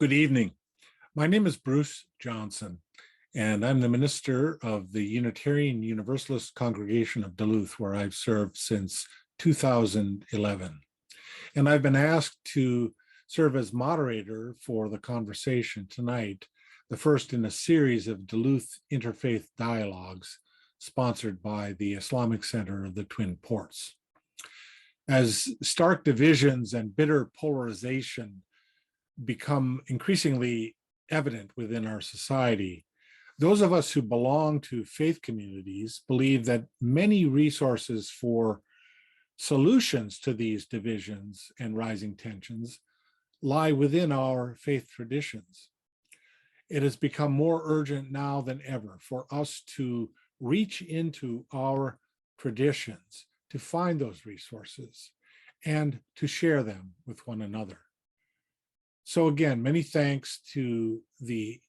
Good evening. My name is Bruce Johnson, and I'm the minister of the Unitarian Universalist Congregation of Duluth, where I've served since 2011. And I've been asked to serve as moderator for the conversation tonight, the first in a series of Duluth Interfaith Dialogues sponsored by the Islamic Center of the Twin Ports. As stark divisions and bitter polarization become increasingly evident within our society, those of us who belong to faith communities believe that many resources for solutions to these divisions and rising tensions lie within our faith traditions. It has become more urgent now than ever for us to reach into our traditions to find those resources and to share them with one another. So again, many thanks to the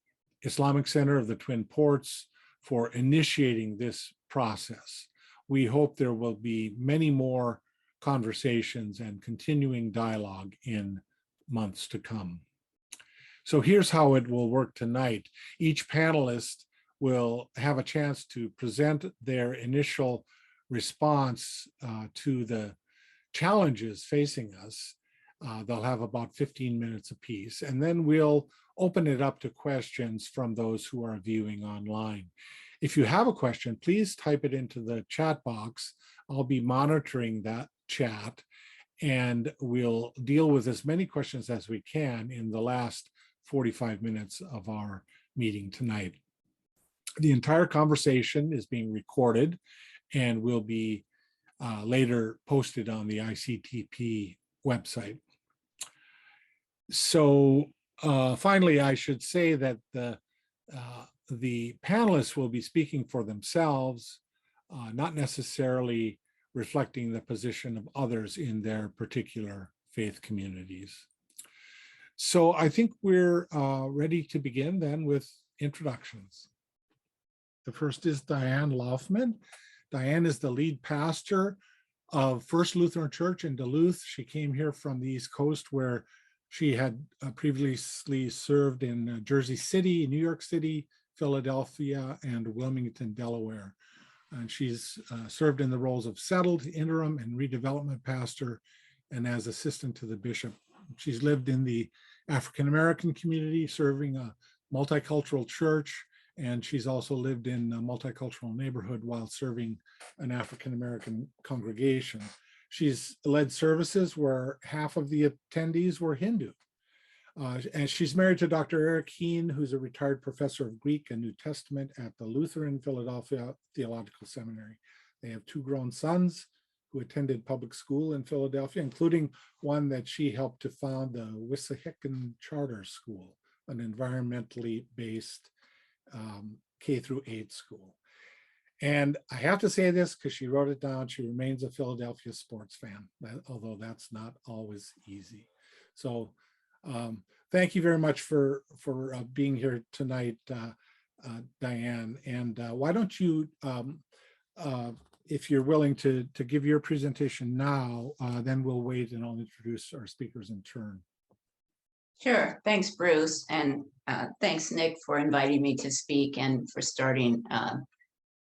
Islamic Center of the Twin Ports for initiating this process. We hope there will be many more conversations and continuing dialogue in months to come. So here's how it will work tonight. Each panelist will have a chance to present their initial response to the challenges facing us. They'll have about 15 minutes apiece, and then we'll open it up to questions from those who are viewing online. If you have a question, please type it into the chat box. I'll be monitoring that chat, and we'll deal with as many questions as we can in the last 45 minutes of our meeting tonight. The entire conversation is being recorded and will be later posted on the ICTP website. So finally, I should say that the panelists will be speaking for themselves, not necessarily reflecting the position of others in their particular faith communities. So I think we're ready to begin then with introductions. The first is Dianne Loufman. Dianne is the lead pastor of First Lutheran Church in Duluth. She came here from the East Coast, where she had previously served in Jersey City, New York City, Philadelphia, and Wilmington, Delaware. And she's served in the roles of settled, interim, and redevelopment pastor, and as assistant to the bishop. She's lived in the African-American community, serving a multicultural church, and she's also lived in a multicultural neighborhood while serving an African-American congregation. She's led services where half of the attendees were Hindu. And she's married to Dr. Eric Heen, who's a retired professor of Greek and New Testament at the Lutheran Philadelphia Theological Seminary. They have two grown sons who attended public school in Philadelphia, including one that she helped to found, the Wissahickon Charter School, an environmentally based K-8 school. And I have to say this because she wrote it down. She remains a Philadelphia sports fan, although that's not always easy. So thank you very much for being here tonight, Dianne. And why don't you, if you're willing to give your presentation now, then we'll wait and I'll introduce our speakers in turn. Sure. Thanks, Bruce. And thanks, Nick, for inviting me to speak and for starting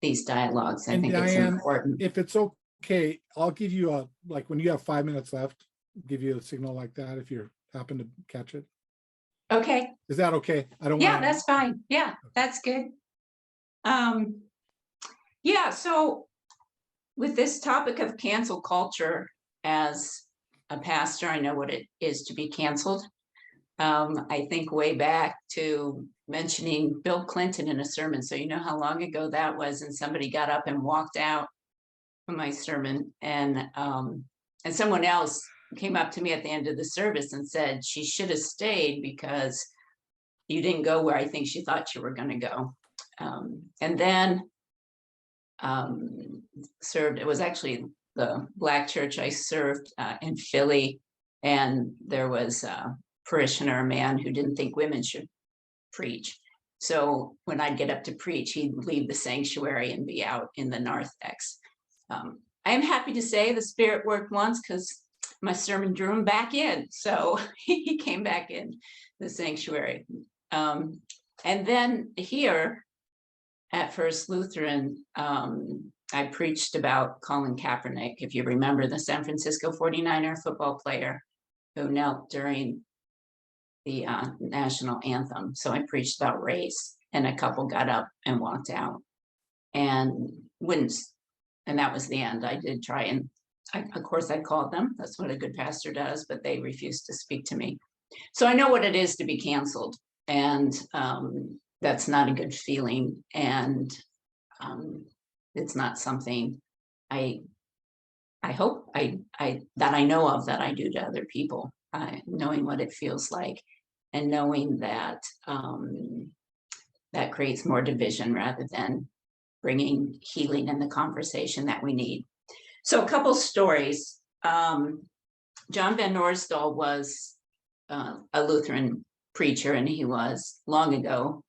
these dialogues. I think Dianne, it's important. If it's okay, I'll give you like when you have 5 minutes left, give you a signal like that if you happen to catch it. Okay. Is that okay? I don't. Yeah, that's fine. Yeah, that's good. Yeah. So with this topic of cancel culture, as a pastor, I know what it is to be canceled. I think way back to mentioning Bill Clinton in a sermon. So you know how long ago that was, and somebody got up and walked out from my sermon, and someone else came up to me at the end of the service and said she should have stayed because you didn't go where I think she thought you were going to go. And then served, it was actually the Black church I served in Philly, and there was parishioner, a man who didn't think women should preach. So when I'd get up to preach, he'd leave the sanctuary and be out in the narthex. I am happy to say the Spirit worked once because my sermon drew him back in. So he came back in the sanctuary. And then here at First Lutheran, I preached about Colin Kaepernick, if you remember, the San Francisco 49er football player who knelt during the national anthem. So I preached about race, and a couple got up and walked out and wouldn't, and that was the end. I did try and, of course, I called them. That's what a good pastor does, but they refused to speak to me. So I know what it is to be canceled, and that's not a good feeling. And it's not something I hope that I know of that I do to other people, knowing what it feels like, and knowing that that creates more division rather than bringing healing in the conversation that we need. So a couple stories. John Van Noordstal was a Lutheran preacher, and he was long ago,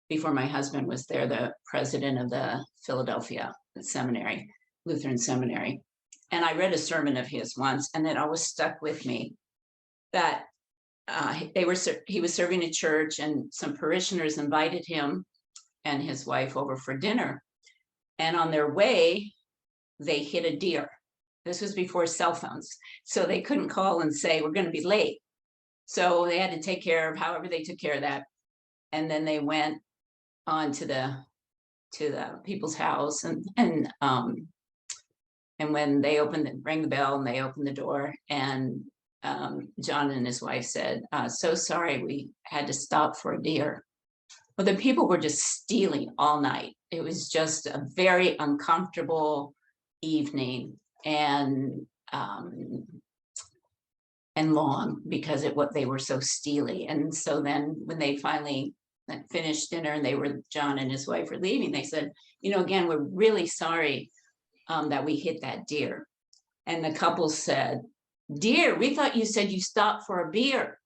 before my husband was there, the president of the Philadelphia Seminary, Lutheran Seminary. And I read a sermon of his once, and it always stuck with me, that he was serving a church, and some parishioners invited him and his wife over for dinner. And on their way, they hit a deer. This was before cell phones, so they couldn't call and say, we're going to be late. So they had to take care of however they took care of that. And then they went on to the people's house, and when they rang the bell and they opened the door, and John and his wife said, so sorry, we had to stop for a deer. Well, the people were just stealing all night. It was just a very uncomfortable evening, and long, because they were so steely. And so then when they finally finished dinner and John and his wife were leaving, they said, again, we're really sorry that we hit that deer. And the couple said, dear, we thought you said you stopped for a beer.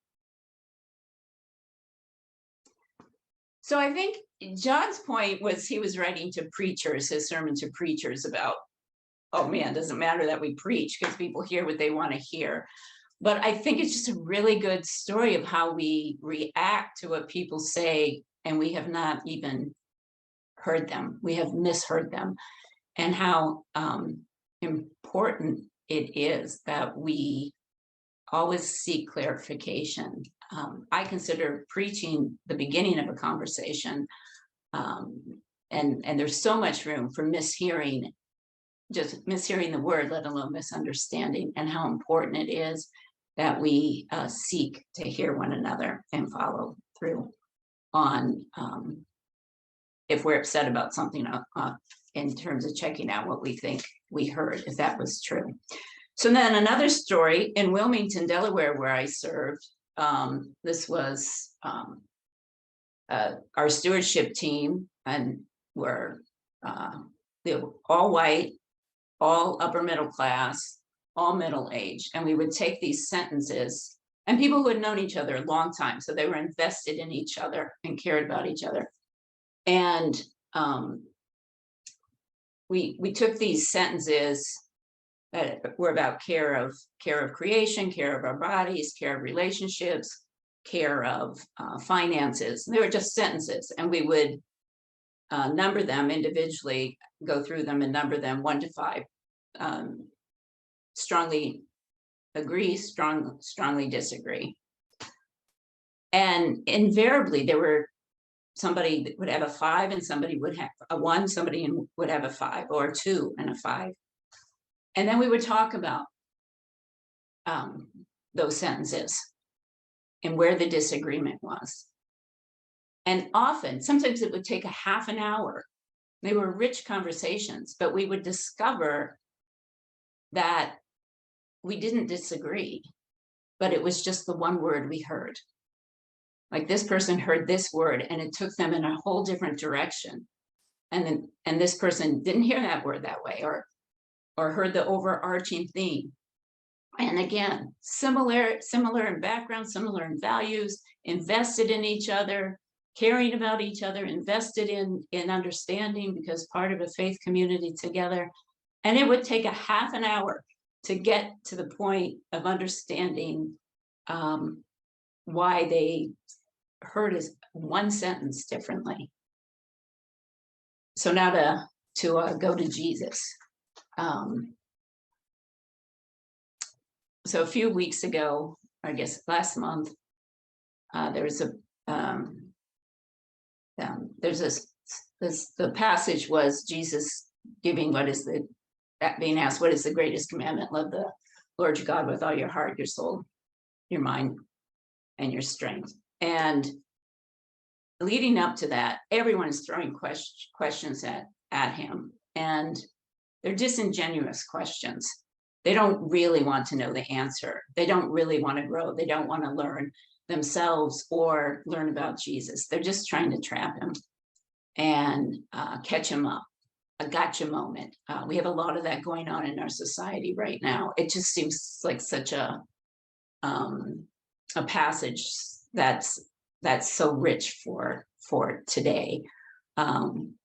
So I think John's point was, he was writing to preachers, his sermon to preachers about, oh man, doesn't matter that we preach, because people hear what they want to hear. But I think it's just a really good story of how we react to what people say, and we have not even heard them. We have misheard them, and how important it is that we always seek clarification. I consider preaching the beginning of a conversation, and there's so much room for mishearing, just mishearing the word, let alone misunderstanding, and how important it is that we seek to hear one another and follow through on if we're upset about something, in terms of checking out what we think we heard, if that was true. So then another story in Wilmington, Delaware, where I served, this was our stewardship team, and they were all white, all upper middle class, all middle age. And we would take these sentences, and people who had known each other a long time, so they were invested in each other and cared about each other. And we took these sentences that were about care of creation, care of our bodies, care of relationships, care of finances. And they were just sentences, and we would number them individually, go through them and number them 1 to 5. Strongly agree, strongly disagree. And invariably there were somebody that would have a 5, and somebody would have a 1, somebody would have a 5, or a 2 and a 5. And then we would talk about those sentences and where the disagreement was. And often, sometimes it would take a half an hour. They were rich conversations, but we would discover that we didn't disagree, but it was just the one word we heard. Like, this person heard this word and it took them in a whole different direction. And this person didn't hear that word that way, or heard the overarching theme. And again, similar in background, similar in values, invested in each other, caring about each other, invested in understanding, because part of a faith community together. And it would take a half an hour to get to the point of understanding why they heard his one sentence differently. So now to go to Jesus. So a few weeks ago, I guess last month, there was the passage was Jesus giving being asked, what is the greatest commandment? Love the Lord your God with all your heart, your soul, your mind, and your strength. And leading up to that, everyone is throwing questions at him, and they're disingenuous questions. They don't really want to know the answer. They don't really want to grow. They don't want to learn themselves or learn about Jesus. They're just trying to trap him and catch him up. A gotcha moment. We have a lot of that going on in our society right now. It just seems like such a passage that's so rich for today,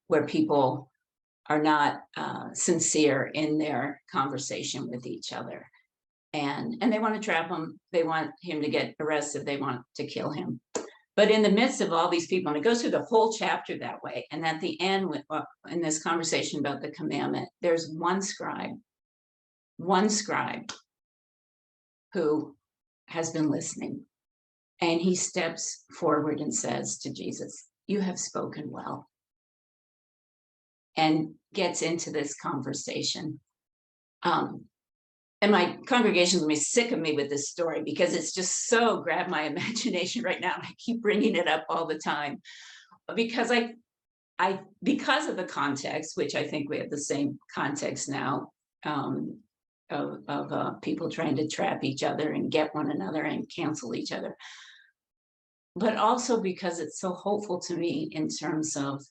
where people are not sincere in their conversation with each other, and they want to trap him. They want him to get arrested. They want to kill him. But in the midst of all these people, and it goes through the whole chapter that way, and at the end, in this conversation about the commandment, there's one scribe who has been listening, and he steps forward and says to Jesus, "You have spoken well," and gets into this conversation. And my congregation's gonna be sick of me with this story because it's just so grabbed my imagination right now. I keep bringing it up all the time because because of the context, which I think we have the same context now, of people trying to trap each other and get one another and cancel each other, but also because it's so hopeful to me in terms of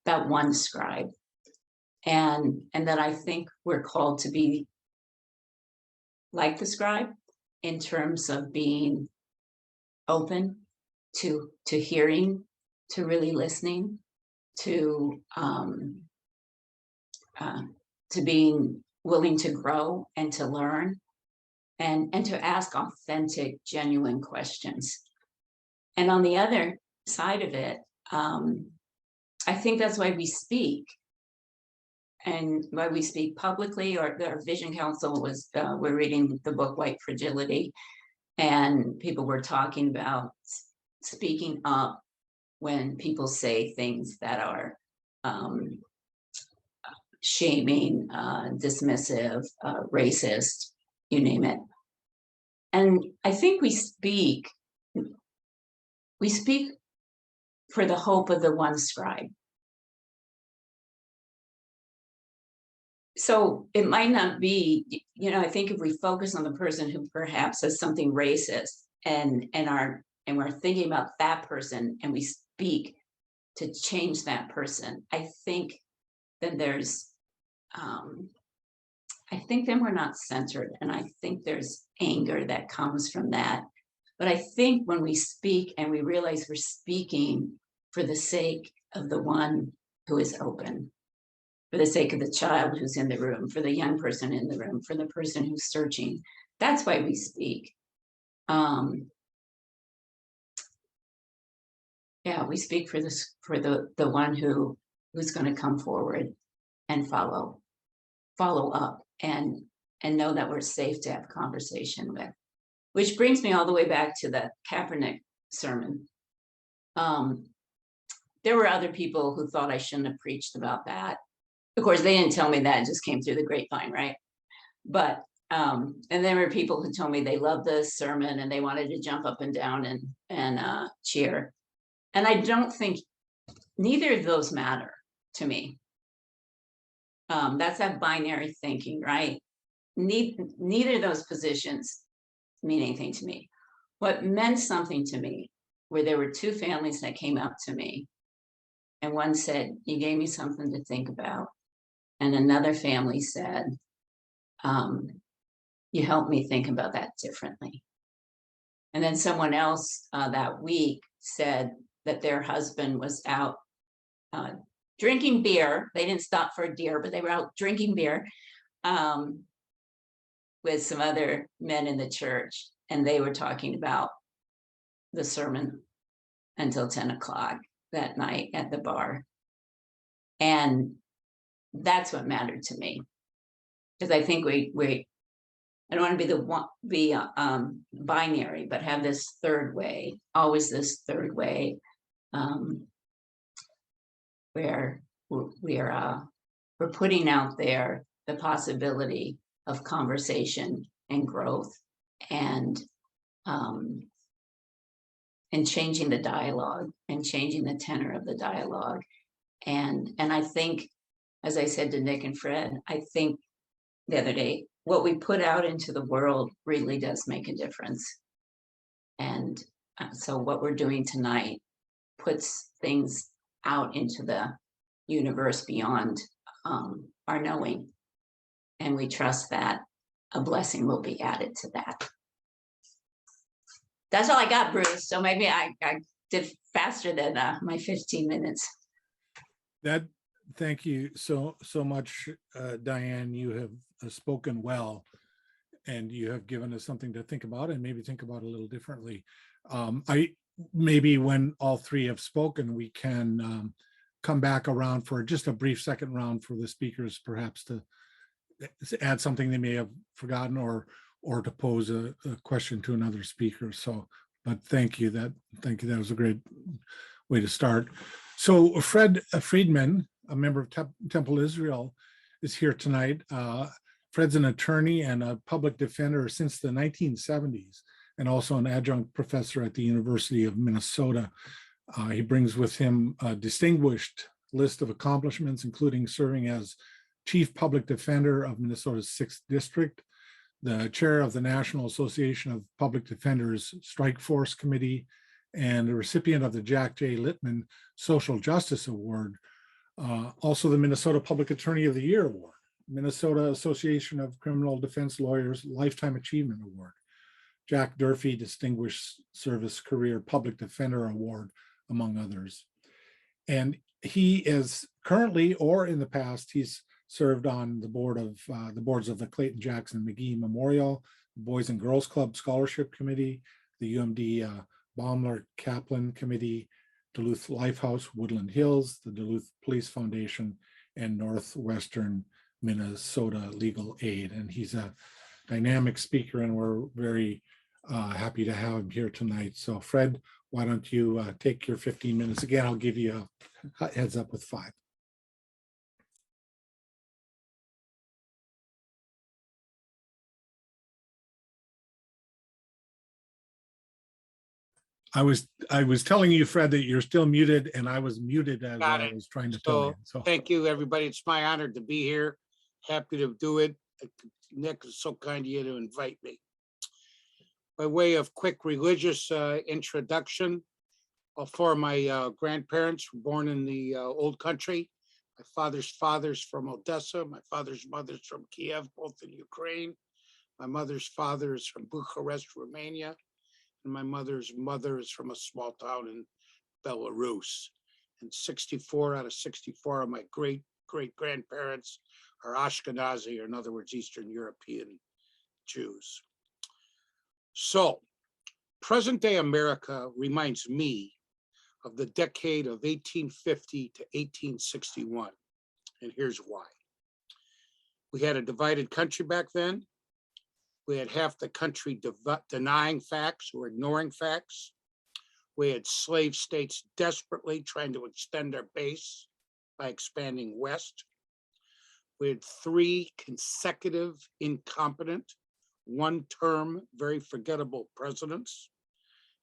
that one scribe, and that I think we're called to be like the scribe in terms of being open to hearing, to really listening, to being willing to grow and to learn, and to ask authentic, genuine questions. And on the other side of it, I think that's why we speak. And why we speak publicly, or our Vision Council was, we're reading the book White Fragility, and people were talking about speaking up when people say things that are shaming, dismissive, racist, you name it. And I think we speak for the hope of the one scribe. So it might not be, I think if we focus on the person who perhaps says something racist, and we're thinking about that person, and we speak to change that person, I think then then we're not centered, and I think there's anger that comes from that. But I think when we speak and we realize we're speaking for the sake of the one who is open, for the sake of the child who's in the room, for the young person in the room, for the person who's searching. That's why we speak. We speak for the one who's going to come forward and follow up and know that we're safe to have conversation with. Which brings me all the way back to the Kaepernick sermon. There were other people who thought I shouldn't have preached about that. Of course, they didn't tell me that, it just came through the grapevine, right? But, and there were people who told me they loved the sermon and they wanted to jump up and down and cheer. And I don't think, neither of those matter to me. That's that binary thinking, right? Neither of those positions mean anything to me. What meant something to me were there were two families that came up to me, and one said, "You gave me something to think about." And another family said, "You helped me think about that differently." And then someone else that week said that their husband was out drinking beer. They didn't stop for a deer, but they were out drinking beer with some other men in the church. And they were talking about the sermon until 10 o'clock that night at the bar. And that's what mattered to me. Because I think I don't want to be binary, but have this third way, always this third way, where we're putting out there the possibility of conversation and growth and changing the dialogue and changing the tenor of the dialogue. And I think, as I said to Nick and Fred, I think the other day, what we put out into the world really does make a difference. And so what we're doing tonight puts things out into the universe beyond our knowing. And we trust that a blessing will be added to that. That's all I got, Bruce. So maybe I did faster than my 15 minutes. Thank you so much, Dianne. You have spoken well, and you have given us something to think about and maybe think about a little differently. Maybe when all three have spoken, we can come back around for just a brief second round for the speakers, perhaps to add something they may have forgotten or to pose a question to another speaker. So, but thank you. That was a great way to start. So Friedman, a member of Temple Israel, is here tonight. Fred's an attorney and a public defender since the 1970s, and also an adjunct professor at the University of Minnesota. He brings with him a distinguished list of accomplishments, including serving as Chief Public Defender of Minnesota's 6th District, the chair of the National Association of Public Defenders Strike Force Committee, and a recipient of the Jack J. Littman Social Justice Award. Also the Minnesota Public Attorney of the Year Award, Minnesota Association of Criminal Defense Lawyers Lifetime Achievement Award, Jack Durfee Distinguished Service Career Public Defender Award, among others. And he is currently, or in the past, he's served on the boards of the Clayton Jackson McGee Memorial, Boys and Girls Club Scholarship Committee, the UMD Baumler Kaplan Committee, Duluth Lifehouse, Woodland Hills, the Duluth Police Foundation, and Northwestern Minnesota Legal Aid. And he's a dynamic speaker, and we're very happy to have him here tonight. So Fred, why don't you take your 15 minutes? Again, I'll give you a heads up with 5. I was telling you, Fred, that you're still muted, and I was muted as I was trying to tell you. So thank you, everybody. It's my honor to be here. Happy to do it. Nick is so kind of you to invite me. By way of quick religious introduction, all 4 of my grandparents were born in the old country. My father's from Odessa. My father's mother's from Kiev, both in Ukraine. My mother's father is from Bucharest, Romania. And my mother's mother is from a small town in Belarus. And 64 out of 64 of my great-great-grandparents are Ashkenazi, or in other words, Eastern European Jews. So, present-day America reminds me of the decade of 1850 to 1861. And here's why. We had a divided country back then. We had half the country denying facts or ignoring facts. We had slave states desperately trying to extend their base by expanding west. We had 3 consecutive, incompetent, one-term, very forgettable presidents.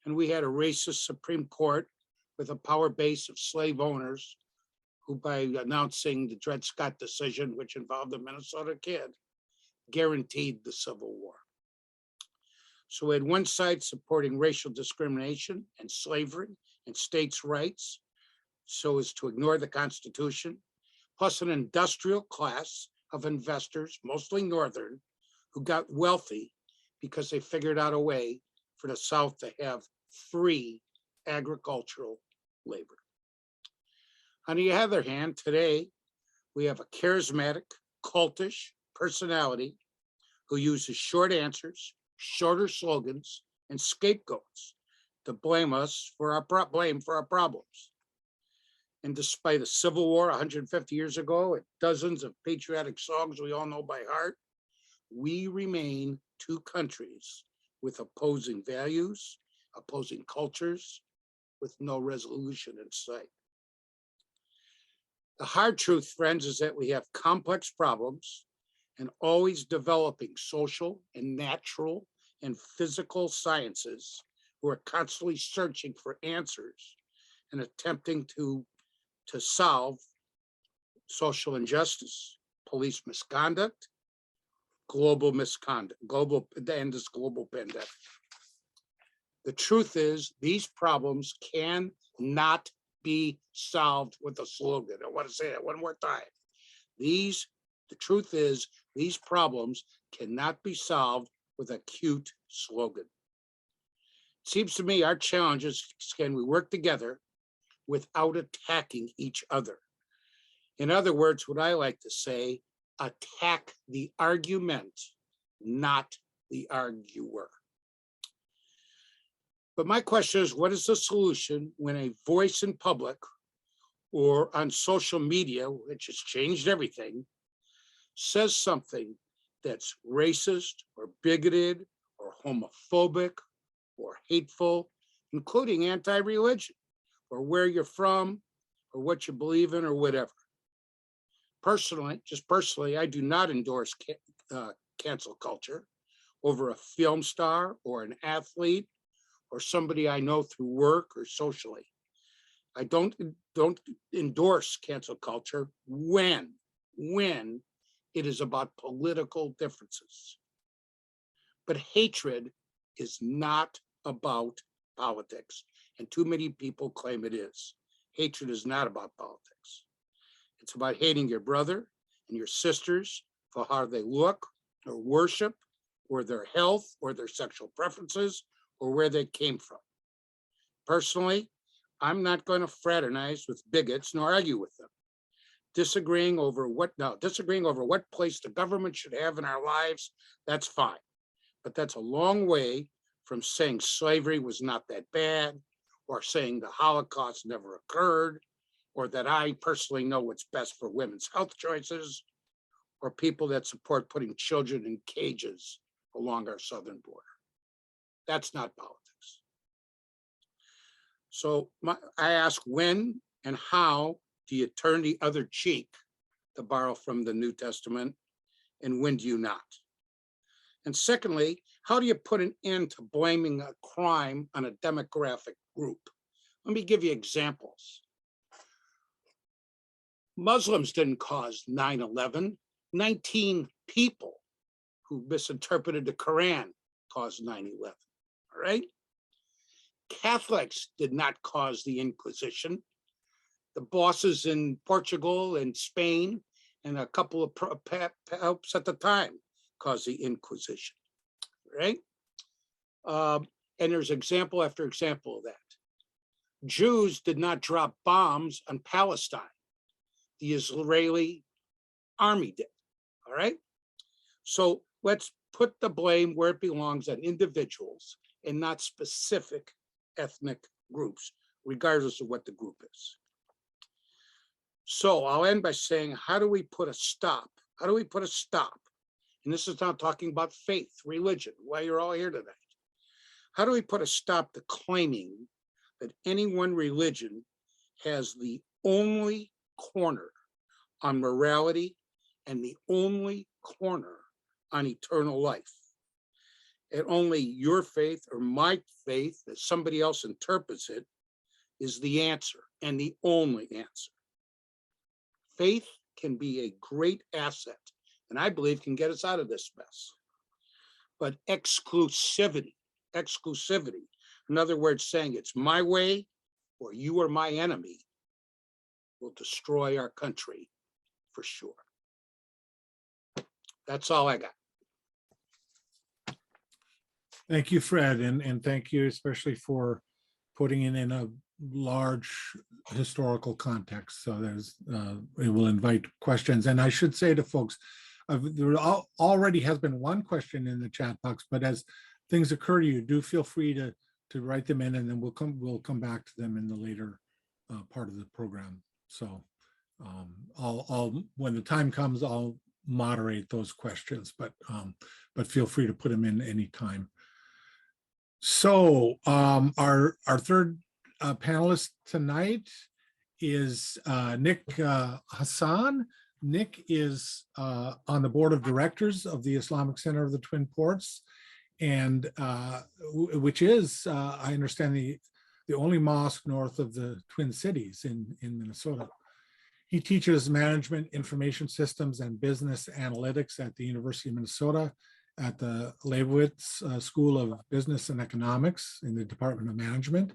And we had a racist Supreme Court with a power base of slave owners who, by announcing the Dred Scott decision, which involved a Minnesota kid, guaranteed the Civil War. So we had one side supporting racial discrimination and slavery and states' rights so as to ignore the Constitution, plus an industrial class of investors, mostly Northern, who got wealthy because they figured out a way for the South to have free agricultural labor. On the other hand, today, we have a charismatic, cultish personality who uses short answers, shorter slogans, and scapegoats to blame us for our problems. And despite a civil war 150 years ago and dozens of patriotic songs we all know by heart, we remain two countries with opposing values, opposing cultures, with no resolution in sight. The hard truth, friends, is that we have complex problems and always developing social and natural and physical sciences who are constantly searching for answers and attempting to solve social injustice, police misconduct, global misconduct, and this global pandemic. The truth is, these problems cannot be solved with a slogan. I want to say that one more time. The truth is, these problems cannot be solved with a cute slogan. It seems to me our challenge is, can we work together without attacking each other? In other words, what I like to say, attack the argument, not the arguer. But my question is, what is the solution when a voice in public or on social media, which has changed everything, says something that's racist or bigoted or homophobic or hateful, including anti-religion or where you're from or what you believe in or whatever? Personally, I do not endorse cancel culture over a film star or an athlete or somebody I know through work or socially. I don't endorse cancel culture when it is about political differences. But hatred is not about politics, and too many people claim it is. Hatred is not about politics. It's about hating your brother and your sisters for how they look or worship or their health or their sexual preferences or where they came from. Personally, I'm not going to fraternize with bigots nor argue with them. Disagreeing over what place the government should have in our lives, that's fine. But that's a long way from saying slavery was not that bad, or saying the Holocaust never occurred, or that I personally know what's best for women's health choices, or people that support putting children in cages along our southern border. That's not politics. So I ask, when and how do you turn the other cheek, to borrow from the New Testament, and when do you not? And secondly, how do you put an end to blaming a crime on a demographic group? Let me give you examples. Muslims didn't cause 9/11. 19 people who misinterpreted the Quran caused 9/11, all right? Catholics did not cause the Inquisition. The bosses in Portugal and Spain and a couple of popes at the time caused the Inquisition, right? And there's example after example of that. Jews did not drop bombs on Palestine. The Israeli army did, all right? So let's put the blame where it belongs on individuals and not specific ethnic groups, regardless of what the group is. So I'll end by saying, how do we put a stop? How do we put a stop? And this is not talking about faith, religion, why you're all here tonight. How do we put a stop to claiming that any one religion has the only corner on morality and the only corner on eternal life? And only your faith or my faith, as somebody else interprets it, is the answer and the only answer. Faith can be a great asset, and I believe can get us out of this mess. But exclusivity, in other words, saying it's my way or you are my enemy, will destroy our country for sure. That's all I got. Thank you, Fred, and thank you especially for putting it in a large historical context. So it will invite questions. And I should say to folks, there already has been one question in the chat box, but as things occur to you, do feel free to write them in, and then we'll come back to them in the later part of the program. So I'll when the time comes, I'll moderate those questions, but feel free to put them in anytime. So our third panelist tonight is Nick Hassan. Nick is on the board of directors of the Islamic Center of the Twin Ports, and which is, I understand, the only mosque north of the Twin Cities in Minnesota. He teaches management, information systems, and business analytics at the University of Minnesota at the Leibowitz School of Business and Economics in the Department of Management.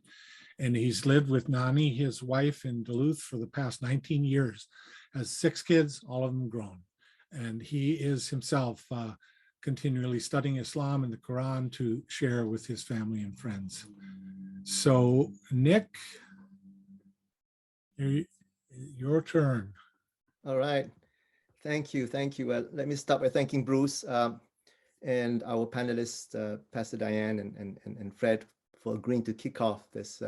And he's lived with Nani, his wife, in Duluth for the past 19 years, has 6 kids, all of them grown. And he is himself continually studying Islam and the Quran to share with his family and friends. So, Nick, your turn. All right. Thank you. Thank you. Let me start by thanking Bruce and our panelists, Pastor Dianne and Fred, for agreeing to kick off this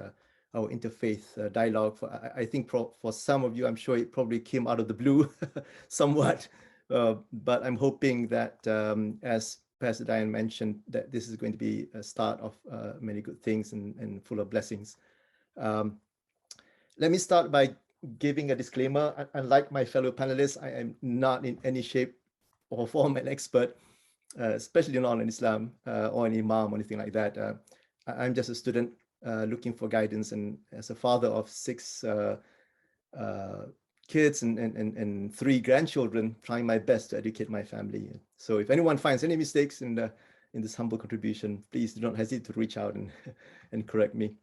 our interfaith dialogue. I think for some of you, I'm sure it probably came out of the blue somewhat, but I'm hoping that as Pastor Dianne mentioned, that this is going to be a start of many good things and full of blessings. Let me start by giving a disclaimer. Unlike my fellow panelists, I am not in any shape or form an expert, especially not in Islam or an imam or anything like that. I'm just a student looking for guidance, and as a father of 6 kids and 3 grandchildren, trying my best to educate my family. So if anyone finds any mistakes in this humble contribution, please do not hesitate to reach out and correct me.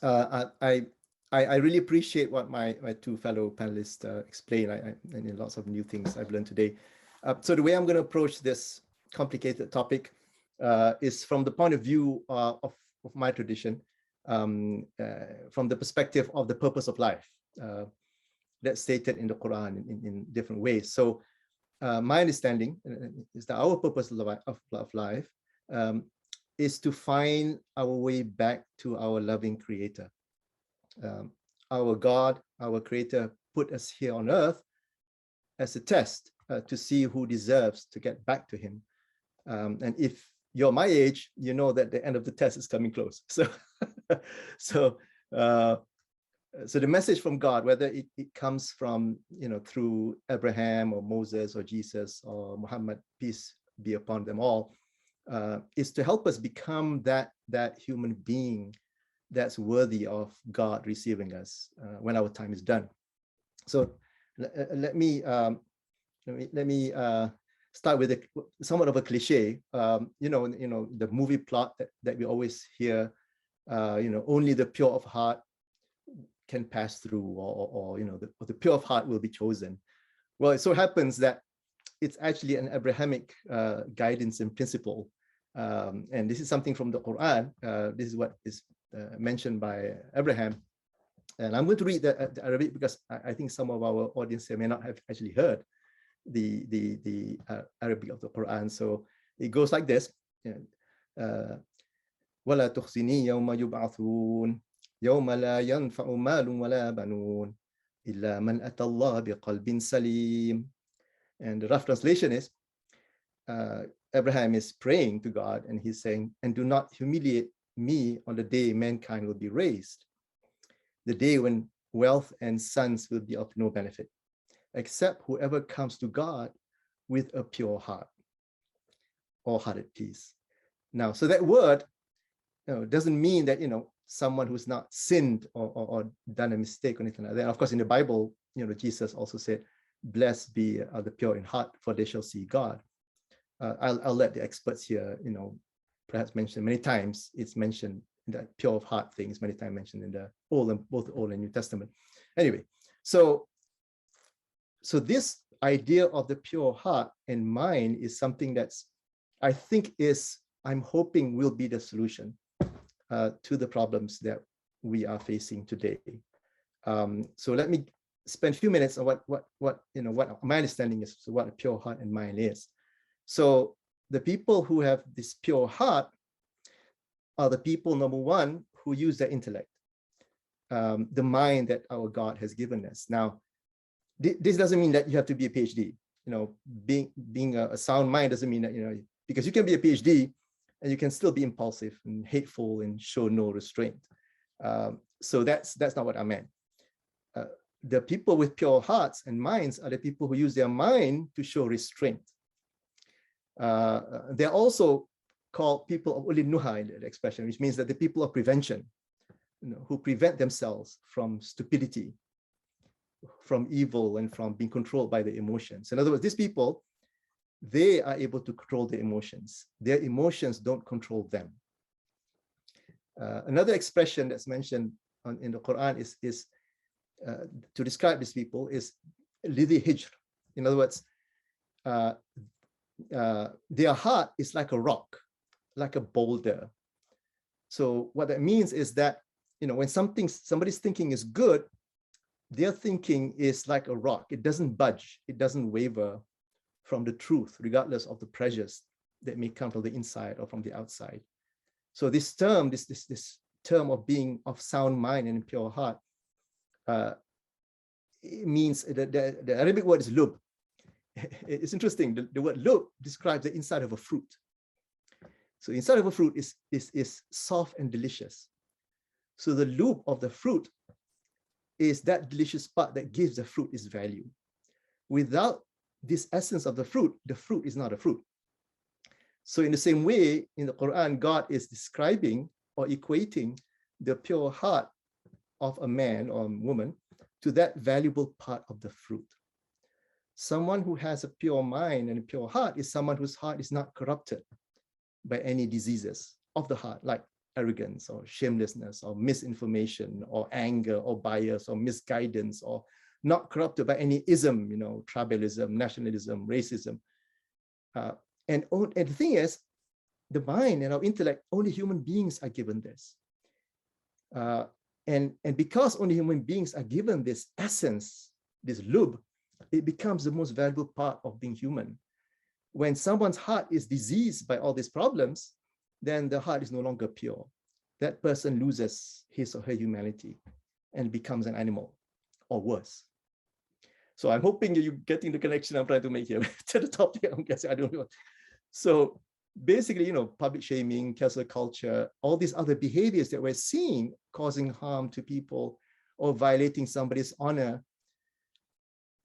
I really appreciate what my 2 fellow panelists explained. And lots of new things I've learned today. So the way I'm going to approach this complicated topic is from the point of view of my tradition, from the perspective of the purpose of life that's stated in the Quran in different ways. So my understanding is that our purpose of life is to find our way back to our loving Creator. Our God, our Creator, put us here on earth as a test to see who deserves to get back to Him. And if you're my age, you know that the end of the test is coming close. So the message from God, whether it comes from, through Abraham or Moses or Jesus or Muhammad, peace be upon them all, is to help us become that human being that's worthy of God receiving us when our time is done. So let me start with somewhat of a cliche. The movie plot that we always hear. Only the pure of heart can pass through, or the pure of heart will be chosen. Well, it so happens that it's actually an Abrahamic guidance and principle, and this is something from the Quran. This is what is mentioned by Abraham, and I'm going to read the Arabic because I think some of our audience here may not have actually heard the Arabic of the Quran. So it goes like this. ولا تخزني يوم يبعثون يوم لا ينفع مال ولا بنون إلا من أتى الله بقلب سليم. And the rough translation is, Abraham is praying to God and he's saying, and do not humiliate me on the day mankind will be raised, the day when wealth and sons will be of no benefit, except whoever comes to God with a pure heart or heart at peace. Now, so that word doesn't mean that, someone who's not sinned or done a mistake or anything like that. Of course, in the Bible, Jesus also said, blessed be the pure in heart, for they shall see God. I'll let the experts here, perhaps mention many times. It's mentioned in the pure of heart things, many times mentioned in the both Old and New Testament. Anyway, so this idea of the pure heart and mind is something that's, I'm hoping will be the solution to the problems that we are facing today. So let me spend a few minutes on what my understanding is, so what a pure heart and mind is. So the people who have this pure heart, are the people, number one, who use their intellect, the mind that our God has given us. Now, this doesn't mean that you have to be a PhD. You know, being a sound mind doesn't mean that, you know, because you can be a PhD and you can still be impulsive and hateful and show no restraint. So that's not what I meant. The people with pure hearts and minds are the people who use their mind to show restraint. They're also called people of ulil nuha in that expression, which means that the people of prevention, you know, who prevent themselves from stupidity, from evil, and from being controlled by the emotions. In other words, these people, they are able to control their emotions. Their emotions don't control them. Another expression that's mentioned in the Quran is to describe these people is lidhi hijr. In other words, their heart is like a rock, like a boulder. So what that means is that, you know, when somebody's thinking is good, their thinking is like a rock. It doesn't budge. It doesn't waver from the truth, regardless of the pressures that may come from the inside or from the outside. So this term, this term of being of sound mind and pure heart, it means the Arabic word is lub. It's interesting. The word lub describes the inside of a fruit. So inside of a fruit is soft and delicious. So the lub of the fruit is that delicious part that gives the fruit its value. Without this essence of the fruit is not a fruit. So in the same way, in the Quran, God is describing or equating the pure heart of a man or a woman to that valuable part of the fruit. Someone who has a pure mind and a pure heart is someone whose heart is not corrupted by any diseases of the heart, like arrogance or shamelessness or misinformation or anger or bias or misguidance, or not corrupted by any ism, you know, tribalism, nationalism, racism. And the thing is, the mind and our intellect, only human beings are given this. And because only human beings are given this essence, this lub, it becomes the most valuable part of being human. When someone's heart is diseased by all these problems, then the heart is no longer pure. That person loses his or her humanity and becomes an animal, or worse. So I'm hoping you're getting the connection I'm trying to make here to the topic. I'm guessing I don't know. So basically, you know, public shaming, cancel culture, all these other behaviors that we're seeing causing harm to people or violating somebody's honor,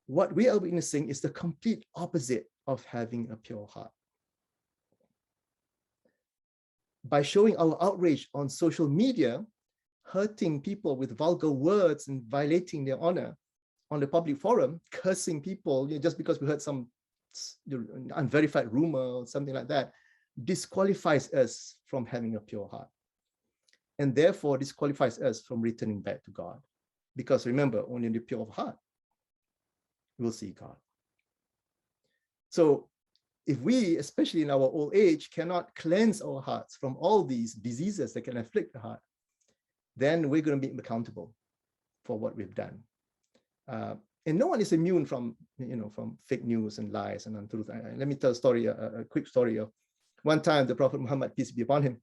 what we are witnessing is the complete opposite of having a pure heart. By showing our outrage on social media, hurting people with vulgar words and violating their honor on the public forum, cursing people, you know, just because we heard some unverified rumor or something like that, disqualifies us from having a pure heart, and therefore disqualifies us from returning back to God. Because remember, only in the pure of heart will see God. So if we, especially in our old age, cannot cleanse our hearts from all these diseases that can afflict the heart, then we're going to be accountable for what we've done. And no one is immune from, you know, from fake news and lies and untruth. Let me tell a story, a quick story of one time the Prophet Muhammad, peace be upon him,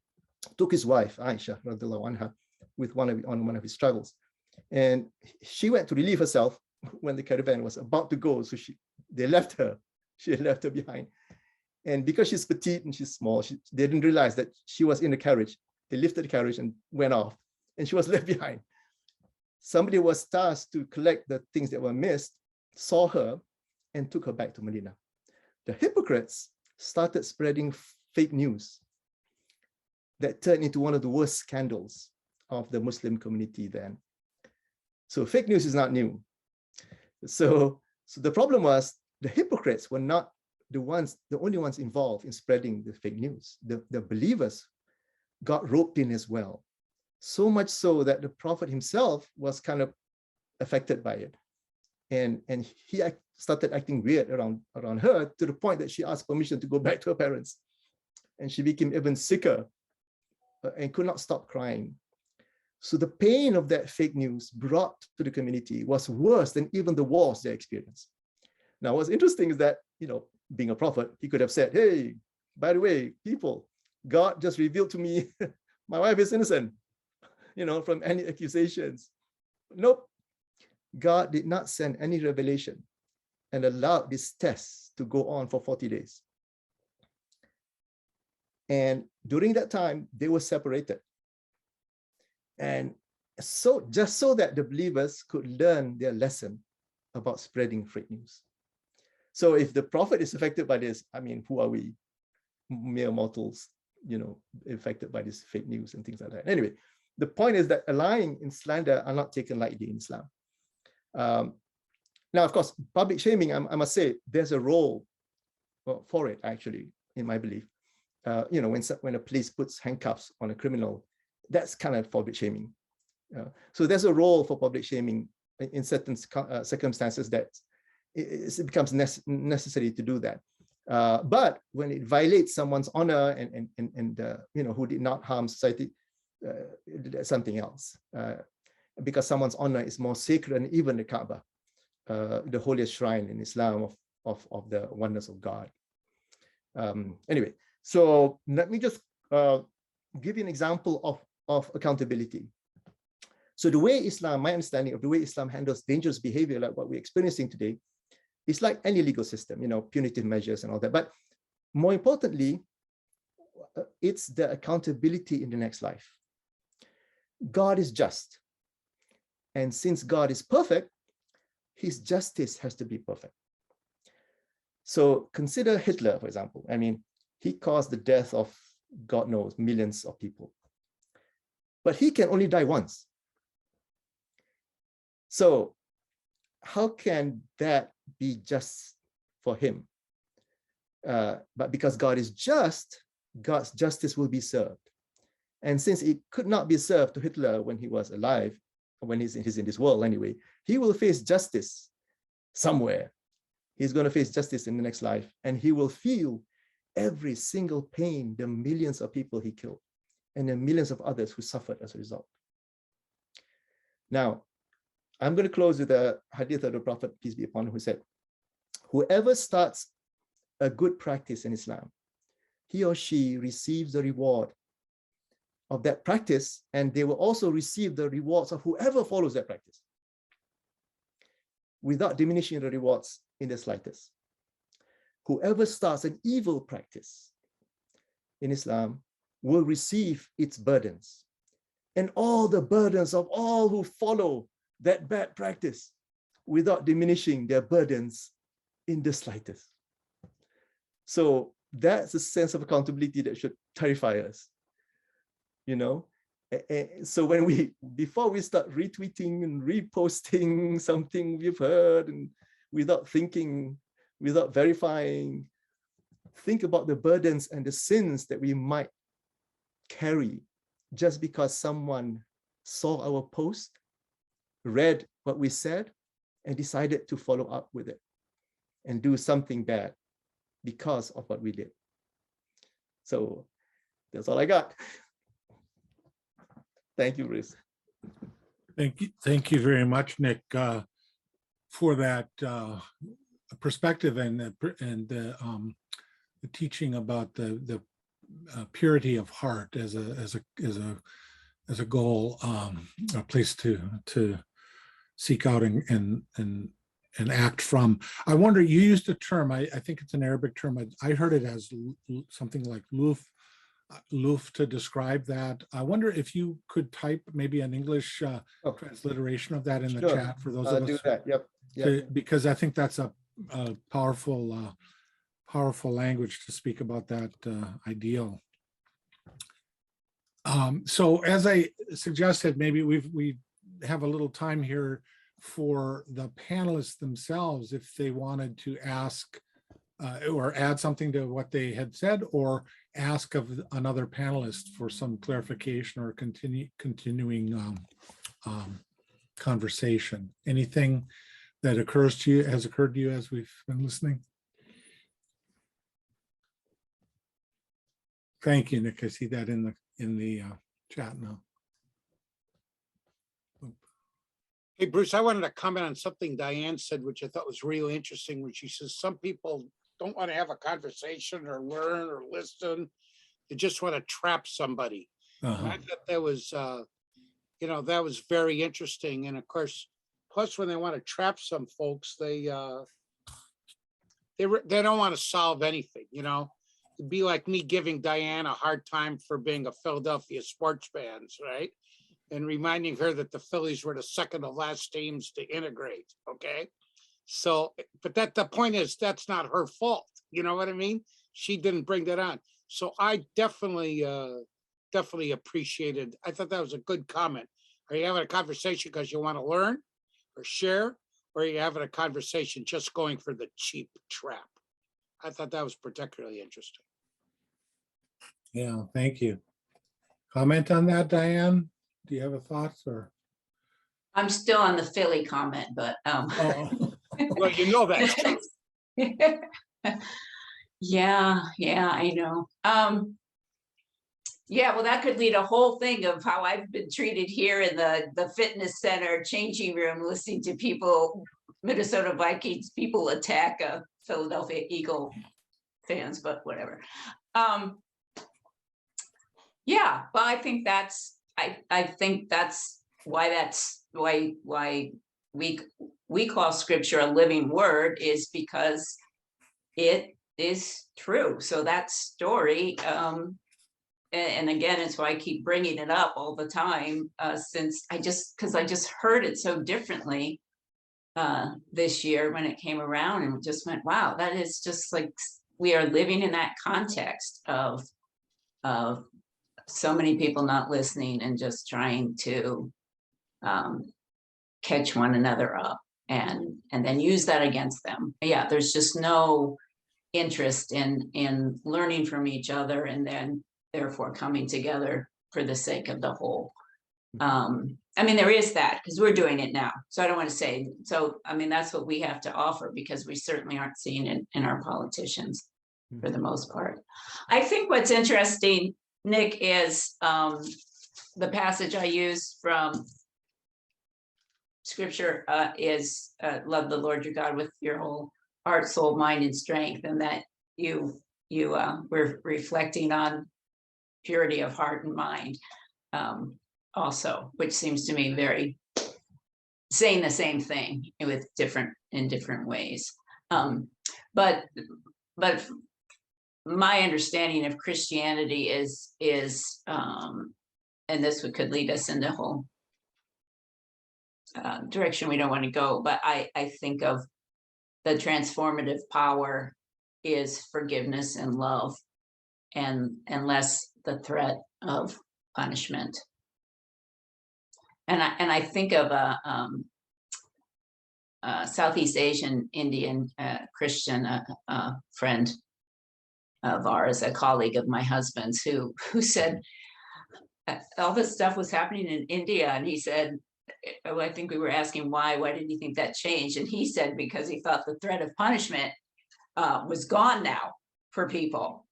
took his wife Aisha radiallahu anha with on one of his travels, and she went to relieve herself when the caravan was about to go. So they left her. She left her behind, and because she's petite and she's small, they didn't realize that she was in the carriage. They lifted the carriage and went off, and she was left behind. Somebody was tasked to collect the things that were missed, saw her, and took her back to Medina. The hypocrites started spreading fake news that turned into one of the worst scandals of the Muslim community then. So fake news is not new. So the problem was the hypocrites were not the only ones involved in spreading the fake news. The believers got roped in as well. So much so that the Prophet himself was kind of affected by it. And he started acting weird around her, to the point that she asked permission to go back to her parents. And she became even sicker and could not stop crying. So the pain of that fake news brought to the community was worse than even the wars they experienced. Now, what's interesting is that, you know, being a prophet, he could have said, hey, by the way, people, God just revealed to me my wife is innocent, from any accusations. Nope. God did not send any revelation and allowed this test to go on for 40 days. And during that time, they were separated. And so just so that the believers could learn their lesson about spreading fake news. So if the prophet is affected by this, I mean, who are we, mere mortals, affected by this fake news and things like that? Anyway, the point is that lying and slander are not taken lightly in Islam. Now, of course, public shaming, I must say, there's a role for it, actually, in my belief. When a police puts handcuffs on a criminal, that's kind of public shaming. So there's a role for public shaming in certain circumstances that it becomes necessary to do that. But when it violates someone's honor and who did not harm society, that's something else. Because someone's honor is more sacred than even the Kaaba, the holiest shrine in Islam of the oneness of God. Anyway, so let me just give you an example of accountability. So the way Islam, my understanding of the way Islam handles dangerous behavior like what we're experiencing today, is like any legal system, punitive measures and all that. But more importantly, it's the accountability in the next life. God is just. And since God is perfect, his justice has to be perfect. So consider Hitler, for example. I mean, he caused the death of, God knows, millions of people. But he can only die once. So how can that be just for him? But because God is just, God's justice will be served. And since it could not be served to Hitler when he was alive, when he's in this world anyway, he will face justice somewhere. He's going to face justice in the next life, and he will feel every single pain, the millions of people he killed, and the millions of others who suffered as a result. Now, I'm going to close with a hadith of the Prophet, peace be upon him, who said, whoever starts a good practice in Islam, he or she receives the reward of that practice, and they will also receive the rewards of whoever follows that practice, without diminishing the rewards in the slightest. Whoever starts an evil practice in Islam will receive its burdens, and all the burdens of all who follow that bad practice, without diminishing their burdens in the slightest. So that's a sense of accountability that should terrify us. So before we start retweeting and reposting something we've heard, and without thinking, without verifying, think about the burdens and the sins that we might carry just because someone saw our post, read what we said, and decided to follow up with it and do something bad because of what we did. So that's all I got. Thank you, Bruce. Thank you very much, Nick, for that perspective and the teaching about the purity of heart as a goal, a place to seek out and act from. I wonder, you used a term, I think it's an Arabic term. I heard it as something like loof to describe that. I wonder if you could type maybe an English transliteration of that in the chat for those of us. Do that. Yep. Because I think that's a powerful language to speak about that ideal. So as I suggested, maybe we have a little time here for the panelists themselves, if they wanted to ask or add something to what they had said, or ask of another panelist for some clarification or continuing conversation. Anything that has occurred to you as we've been listening? Thank you, Nick. I see that in the chat now. Hey, Bruce, I wanted to comment on something Dianne said, which I thought was really interesting, when she says some people don't want to have a conversation or learn or listen. They just want to trap somebody. And Uh-huh. I thought that was, that was very interesting. And of course, plus when they want to trap some folks, they don't want to solve anything, It'd be like me giving Dianne a hard time for being a Philadelphia sports fan, right? And reminding her that the Phillies were the second to last teams to integrate, okay? So, but the point is, that's not her fault. You know what I mean? She didn't bring that on. So I definitely appreciated, I thought that was a good comment. Are you having a conversation because you want to learn or share? Or are you having a conversation just going for the cheap trap? I thought that was particularly interesting. Yeah, thank you. Comment on that, Dianne? Do you have a thoughts or? I'm still on the Philly comment, but Oh, Well, you know that's true. yeah, I know. Yeah, well, that could lead a whole thing of how I've been treated here in the fitness center changing room, listening to people, Minnesota Vikings people attack Philadelphia Eagle fans, but whatever. Yeah, well, I think that's why we call scripture a living word, is because it is true. So that story, and again, it's why I keep bringing it up all the time, since I just heard it so differently this year when it came around, and just went, wow, that is just like, we are living in that context of so many people not listening and just trying to catch one another up and then use that against them. Yeah, there's just no interest in learning from each other, and then therefore coming together for the sake of the whole. I mean, there is that, because we're doing it now. So I don't want to say, so I mean, that's what we have to offer, because we certainly aren't seeing it in our politicians for the most part. I think what's interesting, Nick, is the passage I use from scripture is love the Lord your God with your whole heart, soul, mind, and strength, and that you were reflecting on purity of heart and mind also, which seems to me very saying the same thing with in different ways. But my understanding of Christianity is and this could lead us in the whole direction we don't want to go, but I think of the transformative power is forgiveness and love, and less the threat of punishment. And I think of a Southeast Asian Indian Christian friend of ours, a colleague of my husband's, who said all this stuff was happening in India, and he said, I think we were asking why did he think that changed? And he said because he thought the threat of punishment was gone now for people,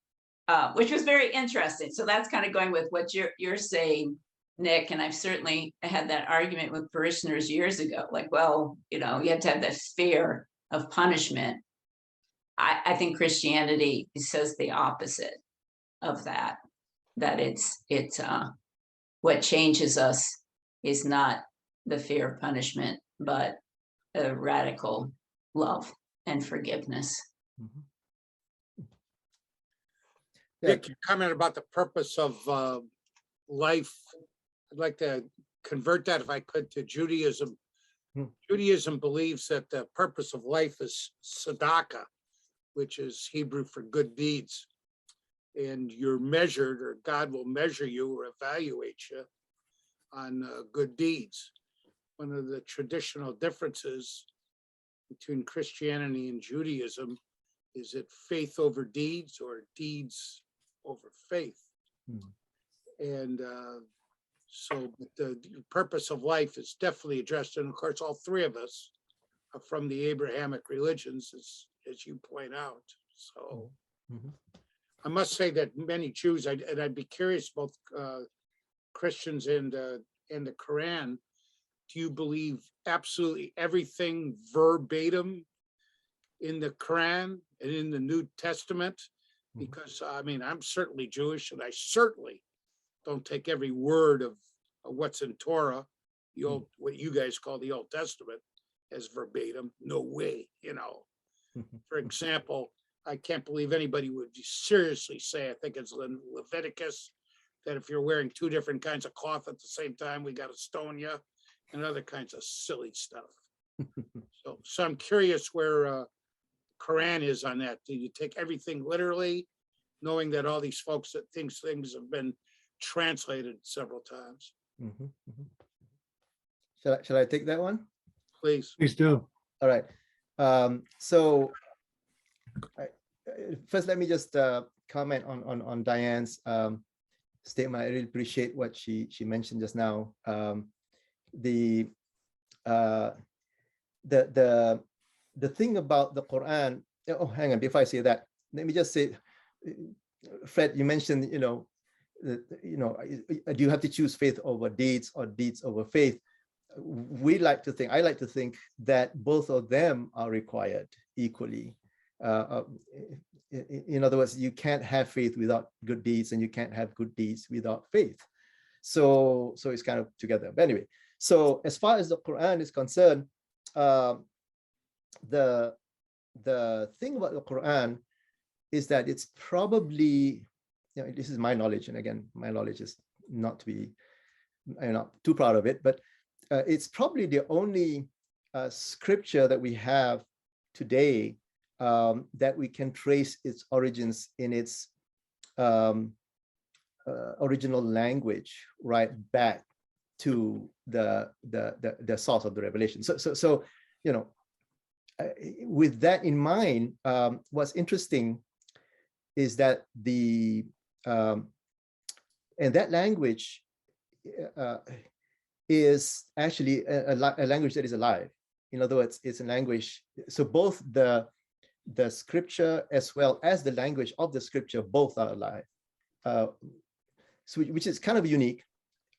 which was very interesting. So that's kind of going with what you're saying, Nick, and I've certainly had that argument with parishioners years ago, like, well, you have to have that fear of punishment. I think Christianity says the opposite of that it's what changes us is not the fear of punishment, but a radical love and forgiveness. Dick, you commented about the purpose of life. I'd like to convert that, if I could, to Judaism. Judaism believes that the purpose of life is tzedakah, which is Hebrew for good deeds. And you're measured, or God will measure you or evaluate you on good deeds. One of the traditional differences between Christianity and Judaism is it faith over deeds or deeds over faith. And so the purpose of life is definitely addressed. And of course, all three of us are from the Abrahamic religions, as you point out. So I must say that many Jews, and I'd be curious, both Christians and the Quran, do you believe absolutely everything verbatim in the Quran and in the New Testament? Because I mean, I'm certainly Jewish, and I certainly don't take every word of what's in Torah, the old, what you guys call the Old Testament, as verbatim. No way, you know. For example, I can't believe anybody would seriously say, I think it's Leviticus, that if you're wearing two different kinds of cloth at the same time, we got to stone you, and other kinds of silly stuff. So I'm curious where Quran is on that. Do you take everything literally, knowing that all these folks that things have been translated several times? Shall I take that one? Please. Please do. All right. So first, let me just comment on Diane's statement. I really appreciate what she mentioned just now. The thing about the Quran. Oh, hang on. Before I say that, let me just say, Fred, you mentioned, do you have to choose faith over deeds or deeds over faith? I like to think that both of them are required equally. In other words, you can't have faith without good deeds, and you can't have good deeds without faith. So it's kind of together. But anyway, so as far as the Quran is concerned, the thing about the Quran is that it's probably, this is my knowledge, and again, my knowledge is not to be, I'm not too proud of it, but it's probably the only scripture that we have today that we can trace its origins in its original language right back to the source of the revelation. So with that in mind, what's interesting is that and that language is actually a language that is alive. In other words, it's a language. So both the scripture as well as the language of the scripture both are alive, so which is kind of unique.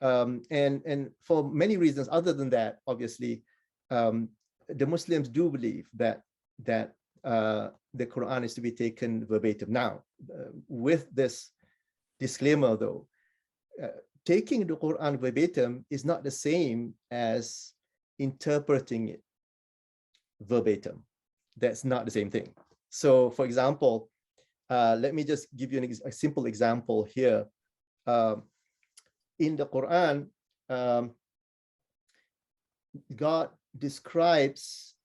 And for many reasons other than that, obviously, the Muslims do believe that the Quran is to be taken verbatim. Now, with this disclaimer, though, taking the Quran verbatim is not the same as interpreting it verbatim. That's not the same thing. So, for example, let me just give you a simple example here. In the Quran, God describes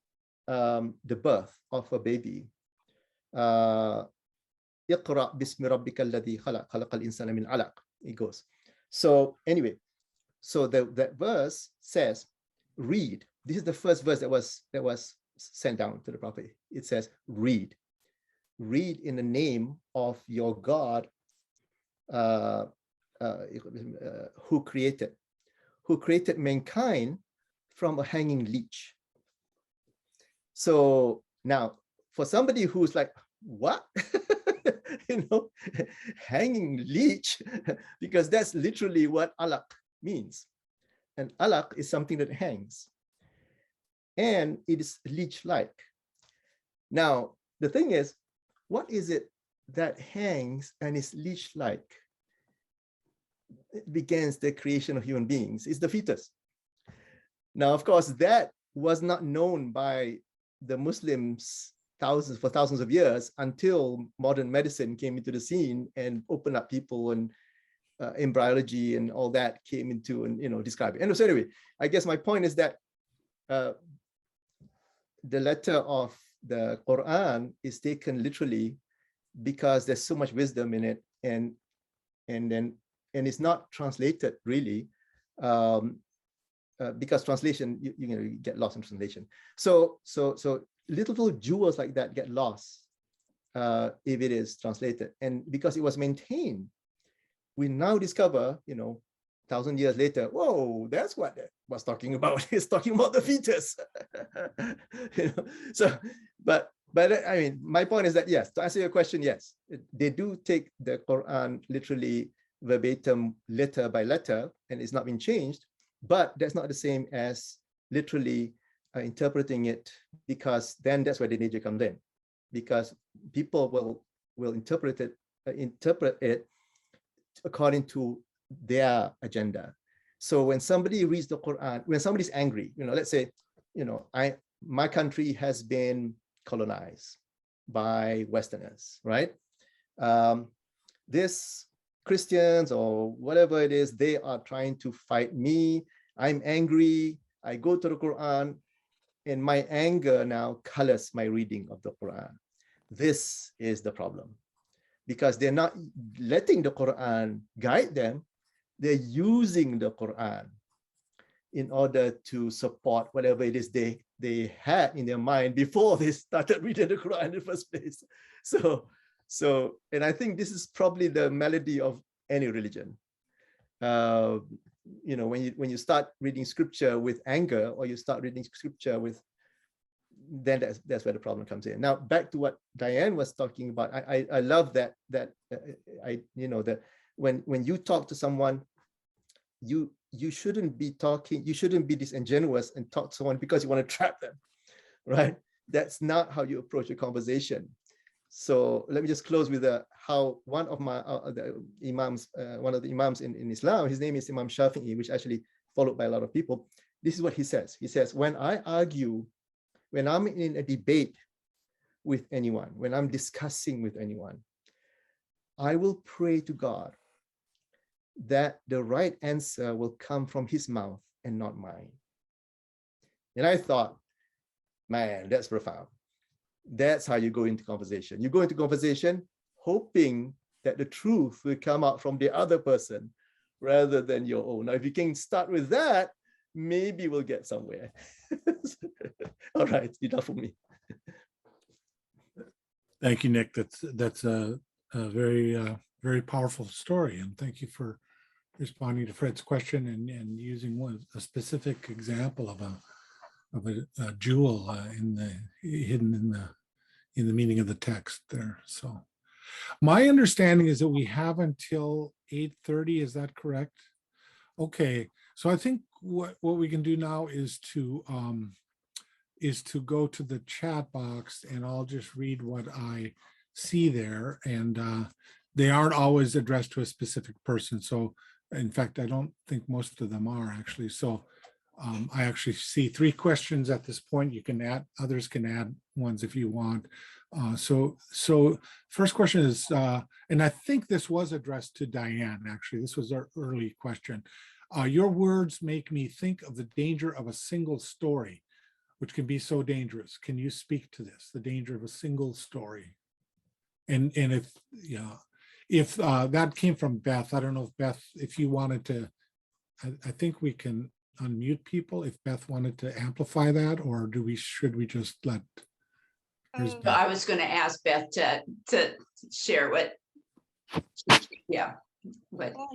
the birth of a baby. Iqra bismi rabbika alladhi khalaq, khalaqal insana min alaq. It goes. So anyway, so that verse says, read. This is the first verse that was sent down to the prophet. It says, read in the name of your God, who created mankind from a hanging leech. So now, for somebody who's like, what? Hanging leech, because that's literally what alaq means. And alaq is something that hangs. And it is leech-like. Now, the thing is, what is it that hangs and is leech-like? It begins the creation of human beings. It's the fetus. Now, of course, that was not known by the Muslims for thousands of years until modern medicine came into the scene and opened up people, and embryology and all that came into and describe it. And so anyway, I guess my point is that the letter of the Quran is taken literally because there's so much wisdom in it, and it's not translated really, because translation, you get lost in translation. So little jewels like that get lost if it is translated. And because it was maintained, we now discover, 1,000 years later, whoa, that's what it was talking about. It's talking about the fetus. So, but I mean, my point is that, yes, to answer your question, yes, they do take the Quran literally verbatim, letter by letter, and it's not been changed, but that's not the same as literally interpreting it, because then that's where the danger comes in, because people will interpret it according to their agenda. So when somebody reads the Quran, when somebody's angry, let's say, my country has been colonized by Westerners, right? This Christians or whatever it is, they are trying to fight me. I'm angry. I go to the Quran, and my anger now colors my reading of the Quran. This is the problem, because they're not letting the Quran guide them. They're using the Quran in order to support whatever it is they had in their mind before they started reading the Quran in the first place. So, and I think this is probably the malady of any religion. When you start reading scripture with anger, or you start reading scripture with, then that's where the problem comes in. Now, back to what Dianne was talking about, I love that that when you talk to someone, you shouldn't be talking, you shouldn't be disingenuous and talk to someone because you want to trap them, right? That's not how you approach a conversation. So let me just close with how one of my imams, one of the imams in Islam, his name is Imam Shafi'i, which actually followed by a lot of people. This is what he says. He says, when I argue, when I'm in a debate with anyone, when I'm discussing with anyone, I will pray to God that the right answer will come from his mouth and not mine. And I thought, man, that's profound. That's how you go into conversation. You go into conversation hoping that the truth will come out from the other person rather than your own. Now, if you can start with that, maybe we'll get somewhere. All right, enough for me. Thank you, Nick. That's a very very powerful story, and thank you for responding to Fred's question and using a specific example of a jewel hidden in the meaning of the text there. So my understanding is that we have until 8:30. Is that correct? Okay, so I think what we can do now is to go to the chat box, and I'll just read what I see there, and they aren't always addressed to a specific person. So in fact, I don't think most of them are actually. So I actually see 3 questions at this point. You can add, others can add ones if you want. So first question is, and I think this was addressed to Dianne, actually. This was our early question. Your words make me think of the danger of a single story, which can be so dangerous. Can you speak to this, the danger of a single story? And if that came from Beth, I don't know if Beth, if you wanted to, I think we can unmute people if Beth wanted to amplify that, or should we just let? I was going to ask Beth to share what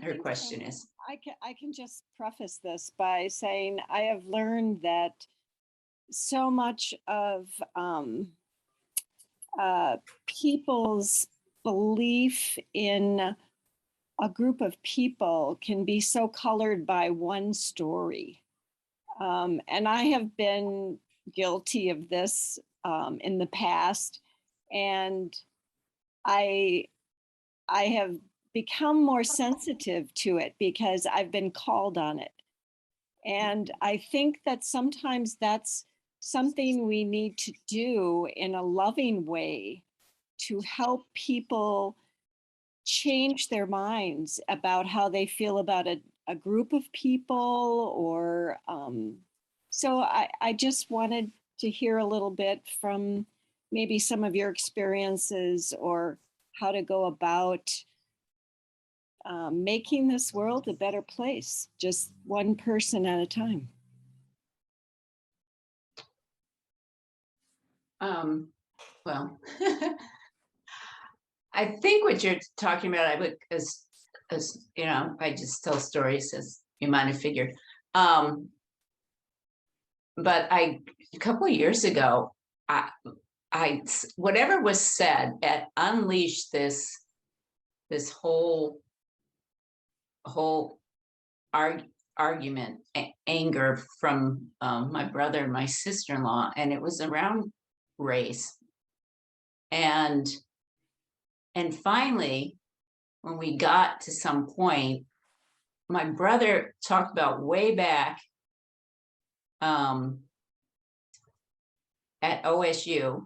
her question is. I can just preface this by saying I have learned that so much of people's belief in a group of people can be so colored by one story. And I have been guilty of this in the past. And I have become more sensitive to it because I've been called on it. And I think that sometimes that's something we need to do in a loving way to help people change their minds about how they feel about a group of people, or so I just wanted to hear a little bit from maybe some of your experiences, or how to go about making this world a better place, just one person at a time. Well, I think what you're talking about, I would, as I just tell stories, as you might have figured. But a couple of years ago, I whatever was said unleashed this whole argument, anger from my brother and my sister-in-law, and it was around race. And finally, when we got to some point, my brother talked about way back at OSU.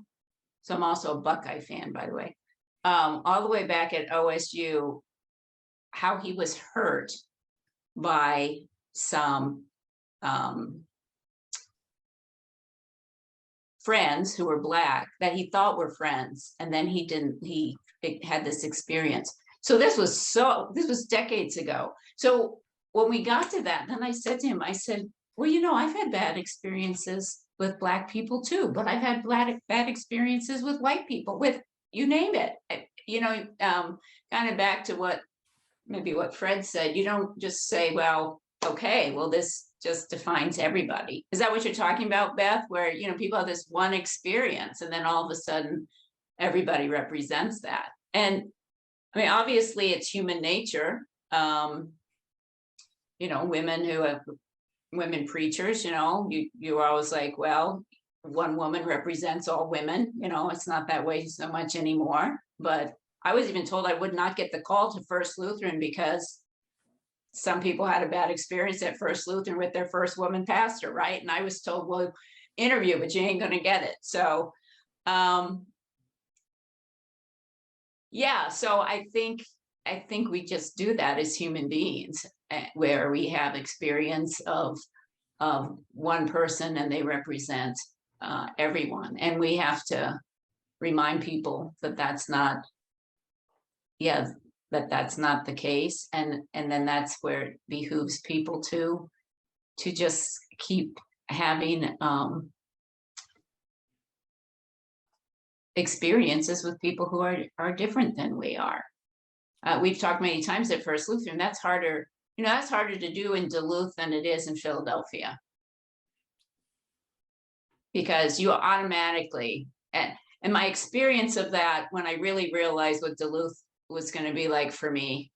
So I'm also a Buckeye fan, by the way. All the way back at OSU, how he was hurt by some friends who were Black that he thought were friends, and then he had this experience. So this was decades ago. So when we got to that, then I said to him, I said, well, you know, I've had bad experiences with Black people too, but I've had bad experiences with white people, with you name it. You know, kind of back to what Fred said, you don't just say, well, okay, well, this just defines everybody. Is that what you're talking about, Beth? Where, you know, people have this one experience and then all of a sudden everybody represents that. And I mean, obviously it's human nature. You know, women preachers, you know, you're always like, well, one woman represents all women, you know, it's not that way so much anymore. But I was even told I would not get the call to First Lutheran because some people had a bad experience at First Lutheran with their first woman pastor, right? And I was told, well, interview, but you ain't gonna get it. So, yeah, so I think we just do that as human beings, where we have experience of one person and they represent everyone. And we have to remind people that that's not, that's not the case. And then that's where it behooves people to just keep having experiences with people who are different than we are. We've talked many times at First Lutheran, that's harder, you know, that's harder to do in Duluth than it is in Philadelphia. Because you automatically, and my experience of that, when I really realized what Duluth was going to be like for me,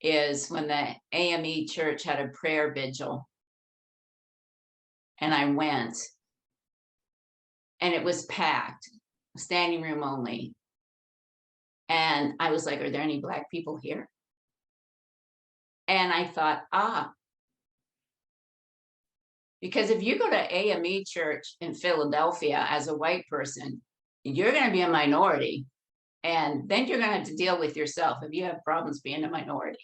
is when the AME church had a prayer vigil. And I went, and it was packed, standing room only. And I was like, are there any Black people here? And I thought, because if you go to AME church in Philadelphia as a white person, you're going to be a minority. And then you're going to have to deal with yourself if you have problems being a minority.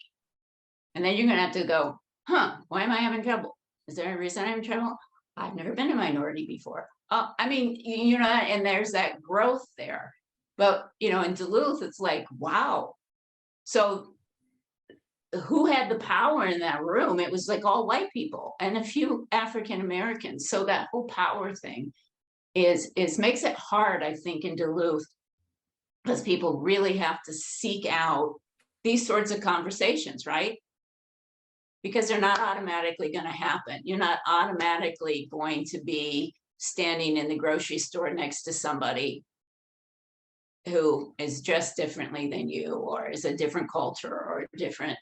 And then you're going to have to go, why am I having trouble? Is there a reason I'm having trouble? I've never been a minority before. I mean, you know, and there's that growth there. But, you know, in Duluth, it's like, wow. So who had the power in that room? It was like all white people and a few African Americans. So that whole power thing is makes it hard, I think, in Duluth, because people really have to seek out these sorts of conversations, right? Because they're not automatically going to happen. You're not automatically going to be standing in the grocery store next to somebody who is dressed differently than you, or is a different culture or a different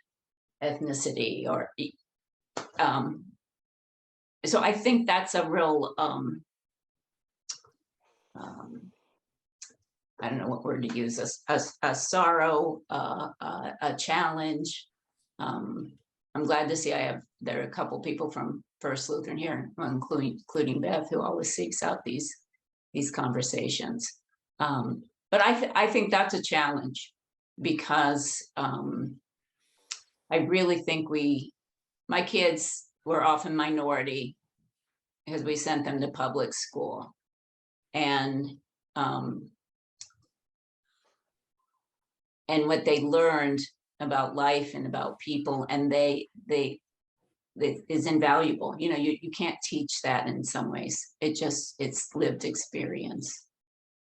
ethnicity, or so I think that's a real I don't know what word to use, a sorrow, a challenge. I'm glad to see there are a couple people from First Lutheran here, including Beth, who always seeks out these conversations. But I think that's a challenge, because I really think my kids were often minority because we sent them to public school. And what they learned about life and about people, and they is invaluable. You know, you can't teach that in some ways. It's lived experience.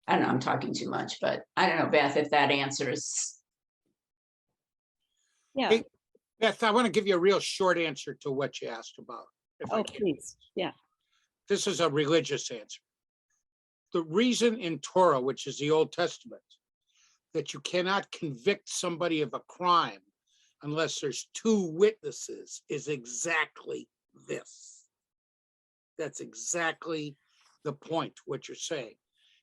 I don't know, I'm talking too much, but I don't know, Beth, if that answers. Yeah. Hey, Beth, I want to give you a real short answer to what you asked about. Oh, please. Yeah. This is a religious answer. The reason in Torah, which is the Old Testament, that you cannot convict somebody of a crime unless there's two witnesses is exactly this. That's exactly the point, what you're saying.